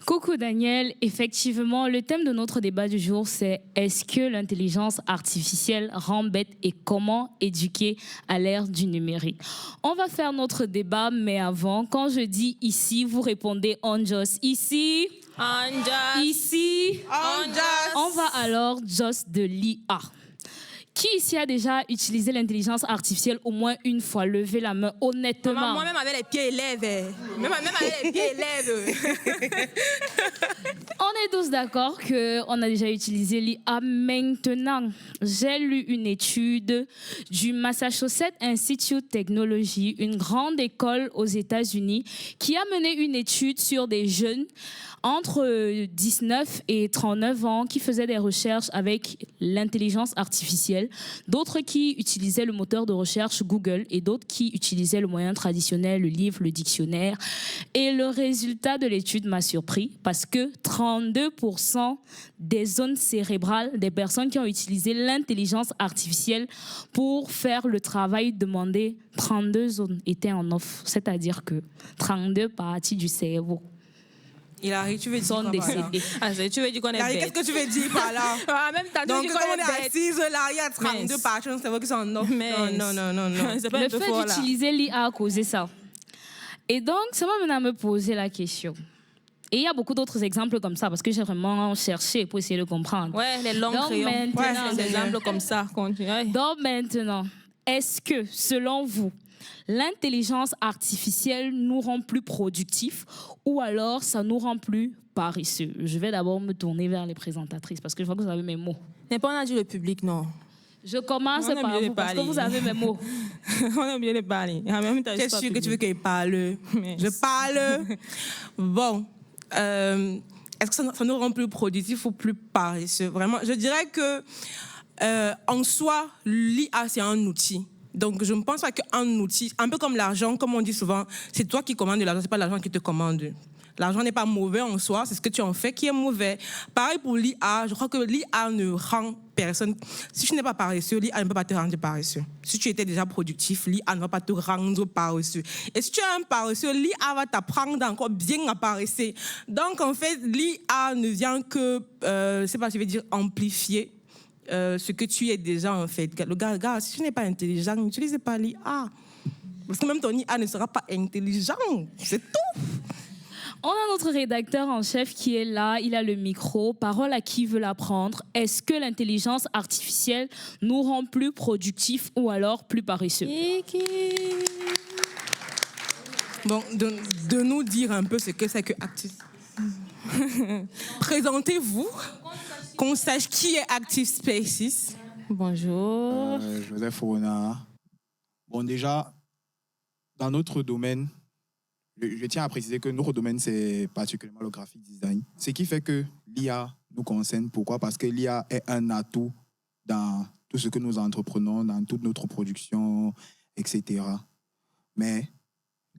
Coucou Daniel, effectivement, le thème de notre débat du jour, c'est est-ce que l'intelligence artificielle rend bête et comment éduquer à l'ère du numérique? On va faire notre débat, mais avant, quand je dis ici, vous répondez on just ici, on just ici, on just. On va alors just de l'IA. Qui ici a déjà utilisé l'intelligence artificielle au moins une fois? Levez la main honnêtement. Moi-même avec les pieds élèves. Même avec les pieds élèves. On est tous tous d'accord qu'on a déjà utilisé l'IA maintenant. J'ai lu une étude du Massachusetts Institute of Technology, une grande école aux États-Unis, qui a mené une étude sur des jeunes entre 19 et 39 ans qui faisaient des recherches avec l'intelligence artificielle, d'autres qui utilisaient le moteur de recherche Google et d'autres qui utilisaient le moyen traditionnel, le livre, le dictionnaire. Et le résultat de l'étude m'a surpris parce que 32% des zones cérébrales des personnes qui ont utilisé l'intelligence artificielle pour faire le travail demandé, 32 zones étaient en off, c'est-à-dire que 32 parties du cerveau. Il arrive, tu veux dire sont quoi par là? décédés. Ah, tu veux dire qu'on est bête. Qu'est-ce que tu veux dire par là? En même temps, donc, tu veux dire comme qu'on on est est bête. assise là, il y a 32 parties, c'est vrai qu'ils sont en off. Non. Le fait d'utiliser l'IA a causé ça. Et donc, ça m'a mené à me poser la question. Et il y a beaucoup d'autres exemples comme ça, parce que j'ai vraiment cherché pour essayer de comprendre. Ouais, les longs crayons. Ouais, des exemples comme ça. Donc maintenant, est-ce que, selon vous, l'intelligence artificielle nous rend plus productifs ou alors ça nous rend plus paresseux? Je vais d'abord me tourner vers les présentatrices parce que je vois que vous avez mes mots. Mais pas on a dit le public, non. Je commence par vous parce que vous avez mes mots. On a oublié de parler. T'es sûr que tu veux qu'il parle? Je parle. Bon. Est-ce que ça nous rend plus productifs ou plus paresseux? Vraiment, je dirais que en soi, l'IA, c'est un outil. Donc, je ne pense pas qu'un outil, un peu comme l'argent, comme on dit souvent, c'est toi qui commandes l'argent, c'est pas l'argent qui te commande. L'argent n'est pas mauvais en soi, c'est ce que tu en fais qui est mauvais. Pareil pour l'IA, je crois que l'IA ne rend personne... Si tu n'es pas paresseux, l'IA ne peut pas te rendre paresseux. Si tu étais déjà productif, l'IA ne va pas te rendre paresseux. Et si tu es un paresseux, l'IA va t'apprendre encore bien à paresser. Donc, en fait, l'IA ne vient que, c'est pas, je vais dire, amplifier ce que tu es déjà, en fait. Le gars, si tu n'es pas intelligent, n'utilise pas l'IA. Parce que même ton IA ne sera pas intelligent. C'est tout. On a notre rédacteur en chef qui est là, il a le micro. Parole à qui veut l'apprendre. Est-ce que l'intelligence artificielle nous rend plus productifs ou alors plus paresseux? Bon, de nous dire un peu ce que c'est que Active. Présentez-vous, qu'on sache qui est Active Spaces. Bonjour. Joseph Rona. Bon, déjà, dans notre domaine, je tiens à préciser que notre domaine, c'est particulièrement le graphic design. Ce qui fait que l'IA nous concerne. Pourquoi? Parce que l'IA est un atout dans tout ce que nous entreprenons, dans toute notre production, etc. Mais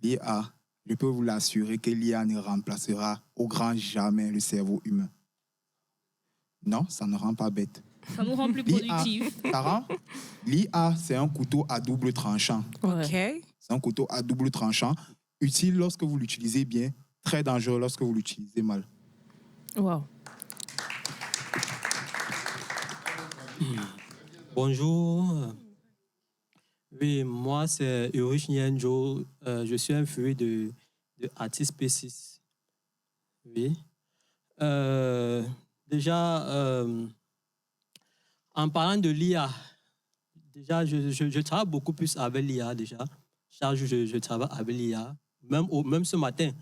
l'IA, je peux vous l'assurer que l'IA ne remplacera au grand jamais le cerveau humain. Non, ça ne rend pas bête. Ça nous rend plus productifs. L'IA, c'est un couteau à double tranchant. OK. C'est un couteau à double tranchant. Utile lorsque vous l'utilisez bien, très dangereux lorsque vous l'utilisez mal. Wow. Bonjour. Oui, moi c'est Ulrich Nienjo. Je suis un fruit de Active Spaces. Oui. Déjà, en parlant de l'IA, déjà je travaille beaucoup plus avec l'IA déjà. Chaque jour, je travaille avec l'IA. Même ce matin,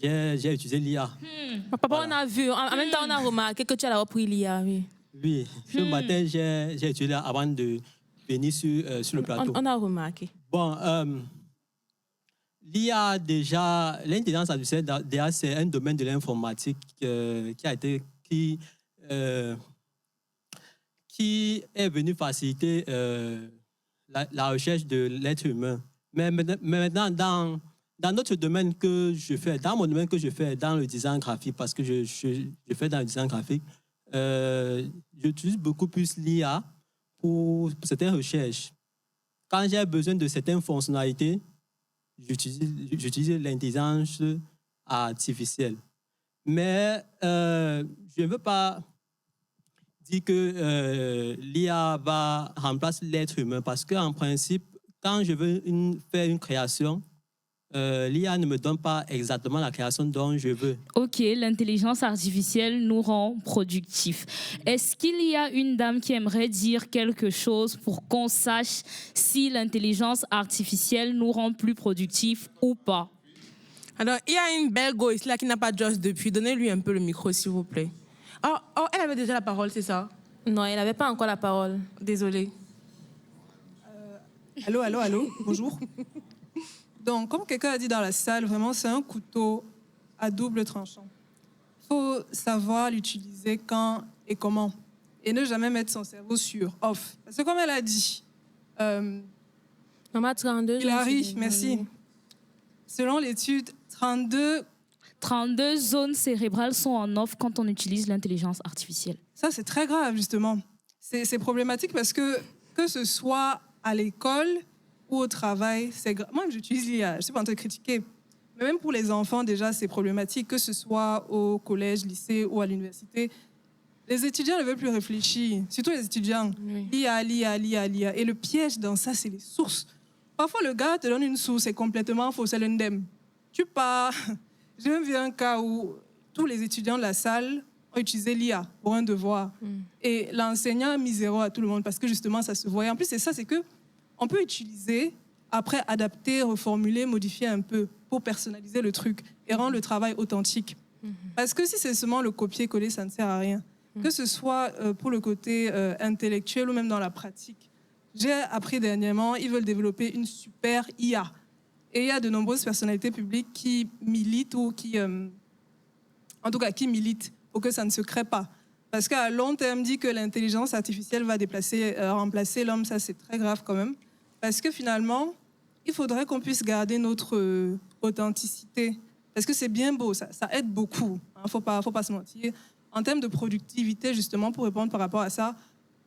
j'ai utilisé l'IA. Papa, voilà. On a vu, en même temps, on a remarqué que tu as repris l'IA, oui. Oui, ce matin, j'ai utilisé l'IA avant de venir sur le plateau. On a remarqué. Bon, l'IA, déjà, l'intelligence artificielle, déjà, c'est un domaine de l'informatique qui est venu faciliter la recherche de l'être humain. Mais maintenant, dans notre domaine que je fais, dans mon domaine que je fais, dans le design graphique, parce que je fais dans le design graphique, j'utilise beaucoup plus l'IA pour certaines recherches. Quand j'ai besoin de certaines fonctionnalités, j'utilise l'intelligence artificielle. Mais je ne veux pas dire que l'IA va remplacer l'être humain, parce qu'en principe, quand je veux faire une création, l'IA ne me donne pas exactement la création dont je veux. Ok, l'intelligence artificielle nous rend productifs. Est-ce qu'il y a une dame qui aimerait dire quelque chose pour qu'on sache si l'intelligence artificielle nous rend plus productifs ou pas? Alors, il y a une belle go ici là qui n'a pas Josh depuis. Donnez-lui un peu le micro, s'il vous plaît. Oh, elle avait déjà la parole, c'est ça? Non, elle n'avait pas encore la parole. Désolée. Allô, bonjour. Donc, comme quelqu'un a dit dans la salle, vraiment, c'est un couteau à double tranchant. Il faut savoir l'utiliser quand et comment. Et ne jamais mettre son cerveau sur off. Parce que comme elle a dit, Maman, 32. Hilary, merci. Selon l'étude, 32 zones cérébrales sont en off quand on utilise l'intelligence artificielle. Ça, c'est très grave, justement. C'est problématique parce que ce soit à l'école ou au travail, c'est grave. Moi, j'utilise l'IA, je ne suis pas en train de critiquer. Mais même pour les enfants, déjà, c'est problématique, que ce soit au collège, lycée ou à l'université. Les étudiants ne veulent plus réfléchir, surtout les étudiants. Oui. L'IA. Et le piège dans ça, c'est les sources. Parfois, le gars te donne une source, c'est complètement faux, c'est l'indemne. Tu pars. J'ai même vu un cas où tous les étudiants de la salle ont utilisé l'IA pour un devoir. Et l'enseignant a mis 0 à tout le monde parce que justement, ça se voyait. En plus, c'est ça, c'est qu'on peut utiliser, après adapter, reformuler, modifier un peu pour personnaliser le truc et rendre le travail authentique. Parce que si c'est seulement le copier-coller, ça ne sert à rien. Que ce soit pour le côté intellectuel ou même dans la pratique. J'ai appris dernièrement, ils veulent développer une super IA. Et il y a de nombreuses personnalités publiques qui militent ou qui militent pour que ça ne se crée pas. Parce qu'à long terme, dit que l'intelligence artificielle va remplacer l'homme, ça c'est très grave quand même. Parce que finalement, il faudrait qu'on puisse garder notre authenticité. Parce que c'est bien beau, ça aide beaucoup. Faut pas se mentir. En termes de productivité, justement, pour répondre par rapport à ça,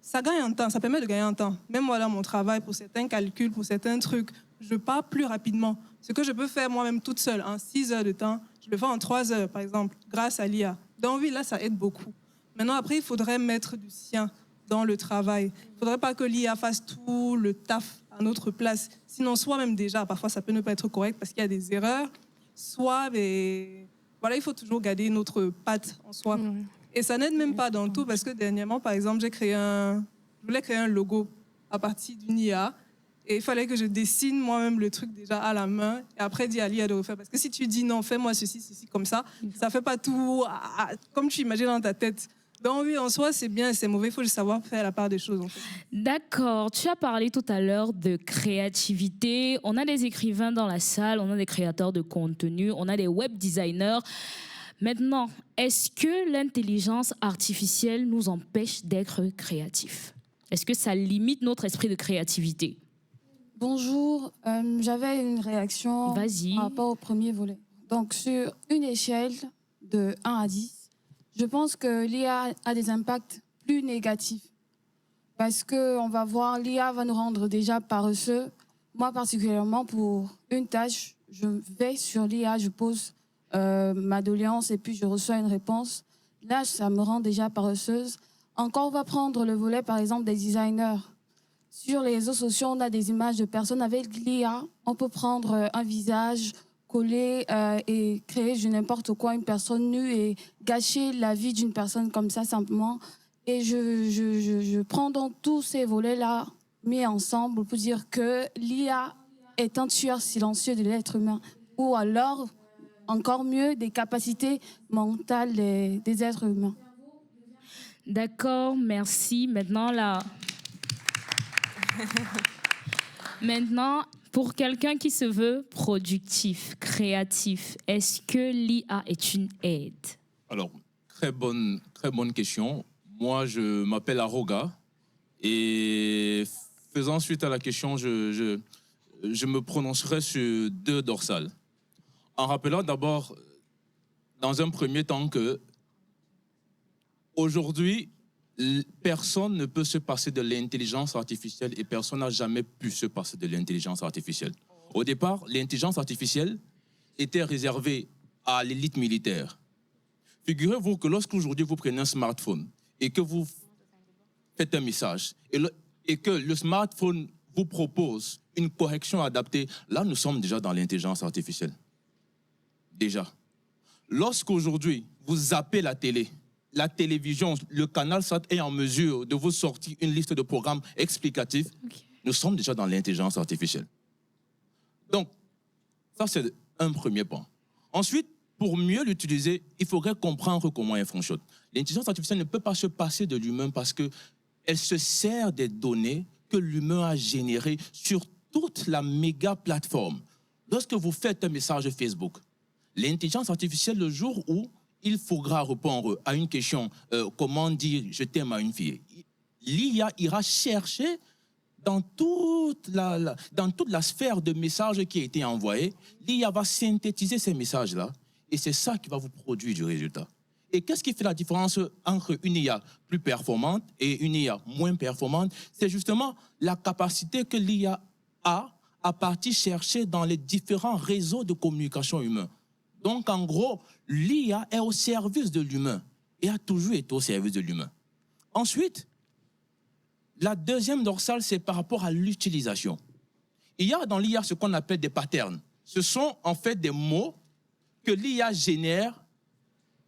ça gagne en temps, ça permet de gagner en temps. Même moi, dans mon travail, pour certains calculs, pour certains trucs, je pars plus rapidement. Ce que je peux faire moi-même toute seule en 6 heures de temps, je le fais en 3 heures, par exemple, grâce à l'IA. Donc oui, là, ça aide beaucoup. Maintenant, après, il faudrait mettre du sien dans le travail. Il ne faudrait pas que l'IA fasse tout le taf à notre place. Sinon, soi-même déjà, parfois, ça peut ne pas être correct parce qu'il y a des erreurs. Soit, voilà, il faut toujours garder notre patte en soi. Et ça n'aide même pas dans tout parce que dernièrement, par exemple, je voulais créer un logo à partir d'une IA et il fallait que je dessine moi-même le truc déjà à la main et après dire à l'IA de refaire. Parce que si tu dis non, fais-moi ceci, comme ça ne fait pas tout comme tu imagines dans ta tête. Donc oui, en soi, c'est bien et c'est mauvais. Il faut juste savoir faire la part des choses. En fait. D'accord. Tu as parlé tout à l'heure de créativité. On a des écrivains dans la salle, on a des créateurs de contenu, on a des web designers. Maintenant, est-ce que l'intelligence artificielle nous empêche d'être créatifs? Est-ce que ça limite notre esprit de créativité? Bonjour, j'avais une réaction par rapport au premier volet. Donc, sur une échelle de 1 à 10, je pense que l'IA a des impacts plus négatifs. Parce qu'on va voir, l'IA va nous rendre déjà paresseux. Moi, particulièrement, pour une tâche, je vais sur l'IA, je pose ma doléance et puis je reçois une réponse. Là, ça me rend déjà paresseuse. Encore, on va prendre le volet, par exemple, des designers. Sur les réseaux sociaux, on a des images de personnes avec l'IA. On peut prendre un visage, coller et créer n'importe quoi, une personne nue et gâcher la vie d'une personne comme ça, simplement. Et je prends donc tous ces volets-là mis ensemble pour dire que l'IA est un tueur silencieux de l'être humain. Ou alors, encore mieux, des capacités mentales des êtres humains. D'accord, merci. Maintenant, pour quelqu'un qui se veut productif, créatif, est-ce que l'IA est une aide? Alors, très bonne question. Moi, je m'appelle Aroga et faisant suite à la question, je me prononcerai sur 2 dorsales. En rappelant d'abord, dans un premier temps, que aujourd'hui, personne ne peut se passer de l'intelligence artificielle et personne n'a jamais pu se passer de l'intelligence artificielle. Au départ, l'intelligence artificielle était réservée à l'élite militaire. Figurez-vous que lorsqu'aujourd'hui vous prenez un smartphone et que vous faites un message et que le smartphone vous propose une correction adaptée, là nous sommes déjà dans l'intelligence artificielle. Déjà. Lorsqu'aujourd'hui, vous zappez la télé, la télévision, le canal SAT est en mesure de vous sortir une liste de programmes explicatifs, nous sommes déjà dans l'intelligence artificielle. Donc, ça c'est un premier point. Ensuite, pour mieux l'utiliser, il faudrait comprendre comment elle fonctionne. L'intelligence artificielle ne peut pas se passer de l'humain parce qu'elle se sert des données que l'humain a générées sur toute la méga plateforme. Lorsque vous faites un message Facebook, l'intelligence artificielle, le jour où il faudra répondre à une question, comment dire je t'aime à une fille, l'IA ira chercher dans toute la sphère de messages qui a été envoyé, l'IA va synthétiser ces messages-là et c'est ça qui va vous produire du résultat. Et qu'est-ce qui fait la différence entre une IA plus performante et une IA moins performante? C'est justement la capacité que l'IA a à partir chercher dans les différents réseaux de communication humains. Donc, en gros, l'IA est au service de l'humain et a toujours été au service de l'humain. Ensuite, la deuxième dorsale, c'est par rapport à l'utilisation. Il y a dans l'IA ce qu'on appelle des patterns. Ce sont en fait des mots que l'IA génère,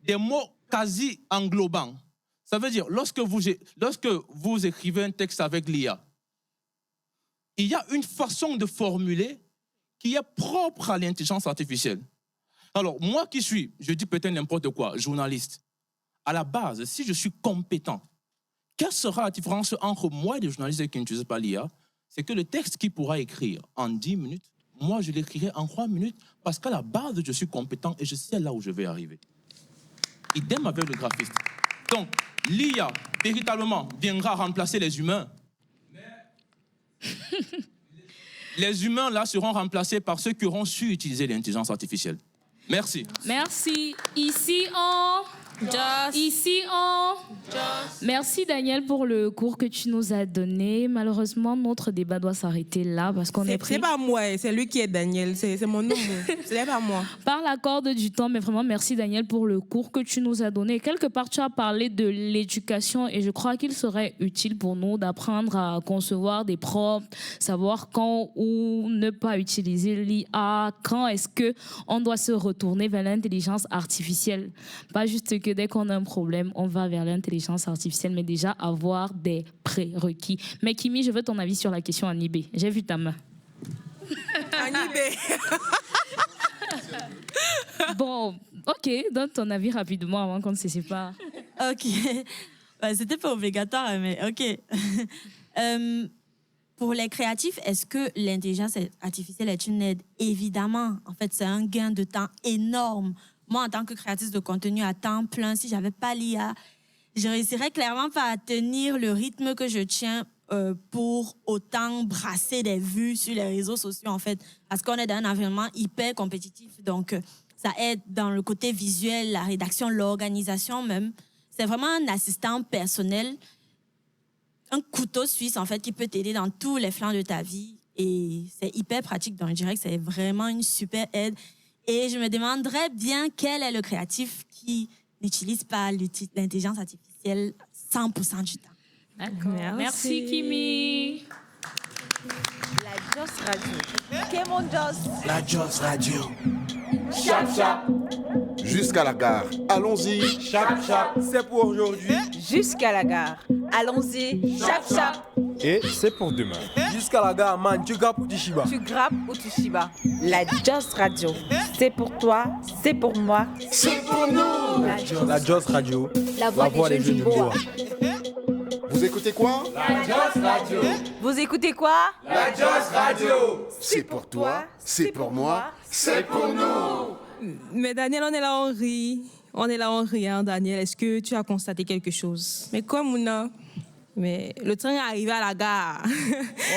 des mots quasi englobants. Ça veut dire, lorsque vous écrivez un texte avec l'IA, il y a une façon de formuler qui est propre à l'intelligence artificielle. Alors, moi qui suis, je dis peut-être n'importe quoi, journaliste, à la base, si je suis compétent, quelle sera la différence entre moi et les journalistes qui n'utilisent pas l'IA? C'est que le texte qu'il pourra écrire en 10 minutes, moi je l'écrirai en 3 minutes parce qu'à la base, je suis compétent et je sais là où je vais arriver. Idem avec le graphiste. Donc, l'IA, véritablement, viendra remplacer les humains. Les humains, là, seront remplacés par ceux qui auront su utiliser l'intelligence artificielle. Merci. Merci. Ici, on... Just. Ici, on... Just. Merci, Daniel, pour le cours que tu nous as donné. Malheureusement, notre débat doit s'arrêter là parce qu'on est pris... C'est pas moi, c'est lui qui est Daniel. C'est mon nom. C'est pas moi. Par la corde du temps, mais vraiment, merci, Daniel, pour le cours que tu nous as donné. Quelque part, tu as parlé de l'éducation et je crois qu'il serait utile pour nous d'apprendre à concevoir des prompts, savoir quand ou ne pas utiliser l'IA, quand est-ce qu'on doit se retourner vers l'intelligence artificielle. Pas juste que dès qu'on a un problème, on va vers l'intelligence artificielle, mais déjà avoir des prérequis. Mais Kimi, je veux ton avis sur la question Anibé. J'ai vu ta main. Anibé. Bon, ok, donne ton avis rapidement avant qu'on ne se sépare. Ok. C'était pas obligatoire, mais ok. Pour les créatifs, est-ce que l'intelligence artificielle est une aide? Évidemment. En fait, c'est un gain de temps énorme. Moi, en tant que créatrice de contenu à temps plein, si j'avais pas l'IA, je réussirais clairement pas à tenir le rythme que je tiens pour autant brasser des vues sur les réseaux sociaux, en fait. Parce qu'on est dans un environnement hyper compétitif. Donc, ça aide dans le côté visuel, la rédaction, l'organisation même. C'est vraiment un assistant personnel, un couteau suisse, en fait, qui peut t'aider dans tous les flancs de ta vie. Et c'est hyper pratique. Donc, je dirais que c'est vraiment une super aide. Et je me demanderais bien quel est le créatif qui n'utilise pas l'intelligence artificielle 100% du temps. D'accord. Merci Kimi. La Joss Radio. Kémon Joss. La Joss Radio. Chap chap. Jusqu'à la gare. Allons-y. Chap chap. C'est pour aujourd'hui. Jusqu'à la gare. Allons-y. Chap chap. Et c'est pour demain. Jusqu'à la gare, man, tu grappes ou tu chibas? Tu grappes ou tu chibas. La Joss Radio. C'est pour toi, c'est pour moi, c'est pour nous. La Joss Radio. La voix des jeunes du Boa. Vous écoutez quoi? La Joss Radio. Vous écoutez quoi? La Joss Radio. C'est pour toi, c'est pour moi, c'est pour nous. Mais Daniel, on est là, on rit. On est là, on rit, hein, Daniel. Est-ce que tu as constaté quelque chose? Mais quoi, Mouna? Mais le train est arrivé à la gare.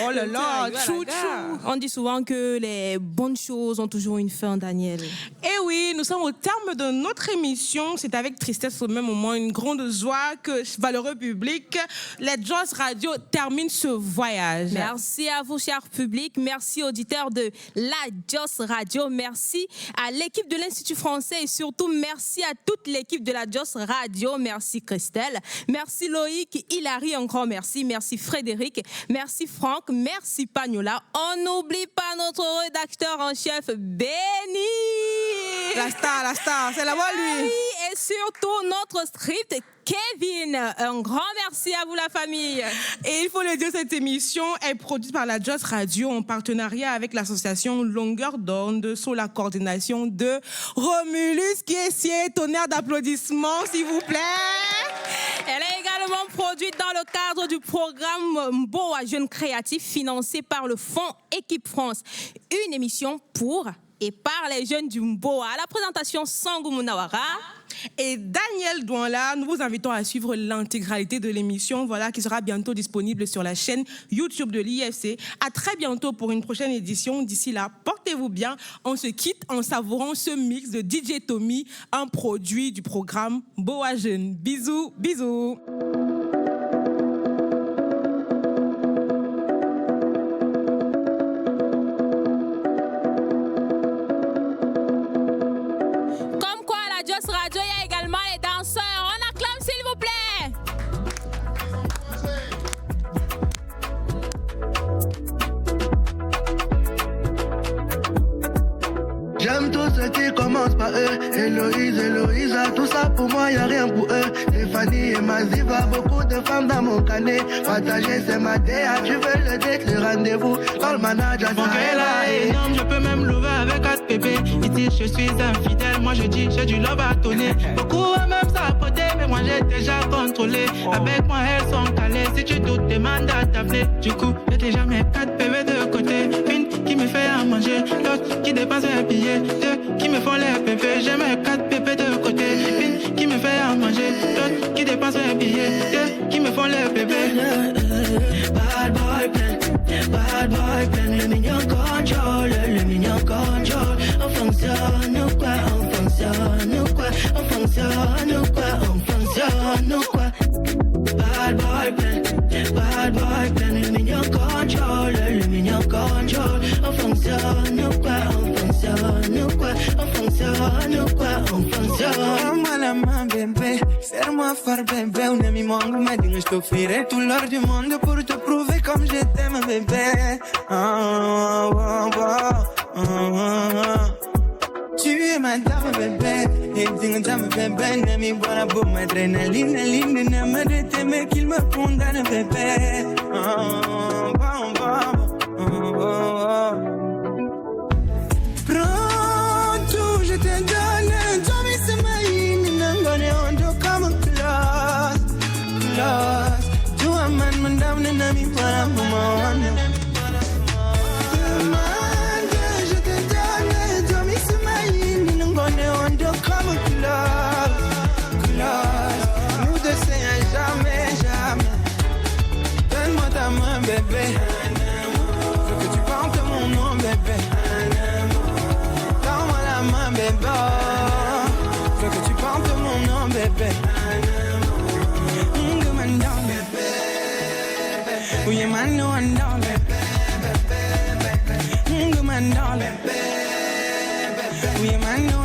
Oh là là, chou chou. On dit souvent que les bonnes choses ont toujours une fin, Daniel. Eh oui, nous sommes au terme de notre émission. C'est avec tristesse au même moment, une grande joie que, valeureux public, les Joss Radio terminent ce voyage. Merci à vous, cher public. Merci, auditeurs de la Joss Radio. Merci à l'équipe de l'Institut français et surtout merci à toute l'équipe de la Joss Radio. Merci Christelle. Merci Loïc, Hilary, grand merci. Merci Frédéric. Merci Franck. Merci Pagnola. On n'oublie pas notre rédacteur en chef, Benny. La star, c'est là-bas lui. Oui, et surtout notre script Kevin. Un grand merci à vous la famille. Et il faut le dire, cette émission est produite par la Just Radio en partenariat avec l'association Longueur d'onde sous la coordination de Romulus Kiessier. Tonnerre d'applaudissements s'il vous plaît. Elle est également produite dans le cadre du programme Mboa Jeunes Créatifs financé par le Fonds Équipe France. Une émission pour et par les jeunes du Mboa. À la présentation, Sangou Munawara et Daniel Douanla. Nous vous invitons à suivre l'intégralité de l'émission, voilà, qui sera bientôt disponible sur la chaîne YouTube de l'IFC. À très bientôt pour une prochaine édition. D'ici là, portez-vous bien. On se quitte en savourant ce mix de DJ Tommy, un produit du programme Mboa Jeunes. Bisous, bisous. Radio, il y a également les danseurs. On acclame s'il vous plaît. J'aime tous ceux qui commencent par eux. Héloïse, Héloïsa, tout ça pour moi, y'a rien pour eux. Stéphanie et Maziva, beaucoup de femmes dans mon canet. Partager c'est ma déa, tu veux le date, le rendez-vous. Dans le manager, mon cœur est énorme, je peux même l'ouvrir avec 4 bébés. Ils disent je suis infidèle, moi je dis j'ai du love à donner. Beaucoup aiment même s'apporter, mais moi j'ai déjà contrôlé. Avec moi elles sont calées, si tu doutes, demande à t'appeler. Du coup, j'ai déjà mes 4 bébés de côté. Une qui me fait à manger, l'autre qui dépense mes billets. Deux qui me font les bébés, j'ai mes 4 bébés de côté. Une qui me fait à manger, l'autre qui dépense mes billets. Deux qui me font les bébés. Bad boy plan, le mignon contrôle, le mignon contrôle. On fonctionne ou quoi, on fonctionne ou quoi, on fonctionne ou quoi, on fonctionne ou quoi. Bad boy plan, le mignon contrôle, le mignon contrôle. On fonctionne ou quoi, on fonctionne ou quoi, on fonctionne ou quoi, on fonctionne. Moi la main bébé, serre-moi fort bébé. Un ami manque m'a dit que je t'offrirai tout l'or du monde pour te prouver comme je t'aime bébé. Tu es ma dame bébé, et dis dame bébé. N'ami voilà pour m'adrénaline, ligne, n'aime de t'aimer qu'il me condamne bébé. Prends tout, je te donne. Tommy c'est ma ligne, n'engone on do come close. Tu as man down, n'ami voilà pour moi. Nous deux c'est un jamais, jamais. Donne-moi ta main bébé. Je veux que tu portes mon nom bébé. Donne-moi la main bébé. Je veux que tu portes mon nom bébé. Woman down bébé. Oui man no one down bébé. Woman down bébé. Oui man no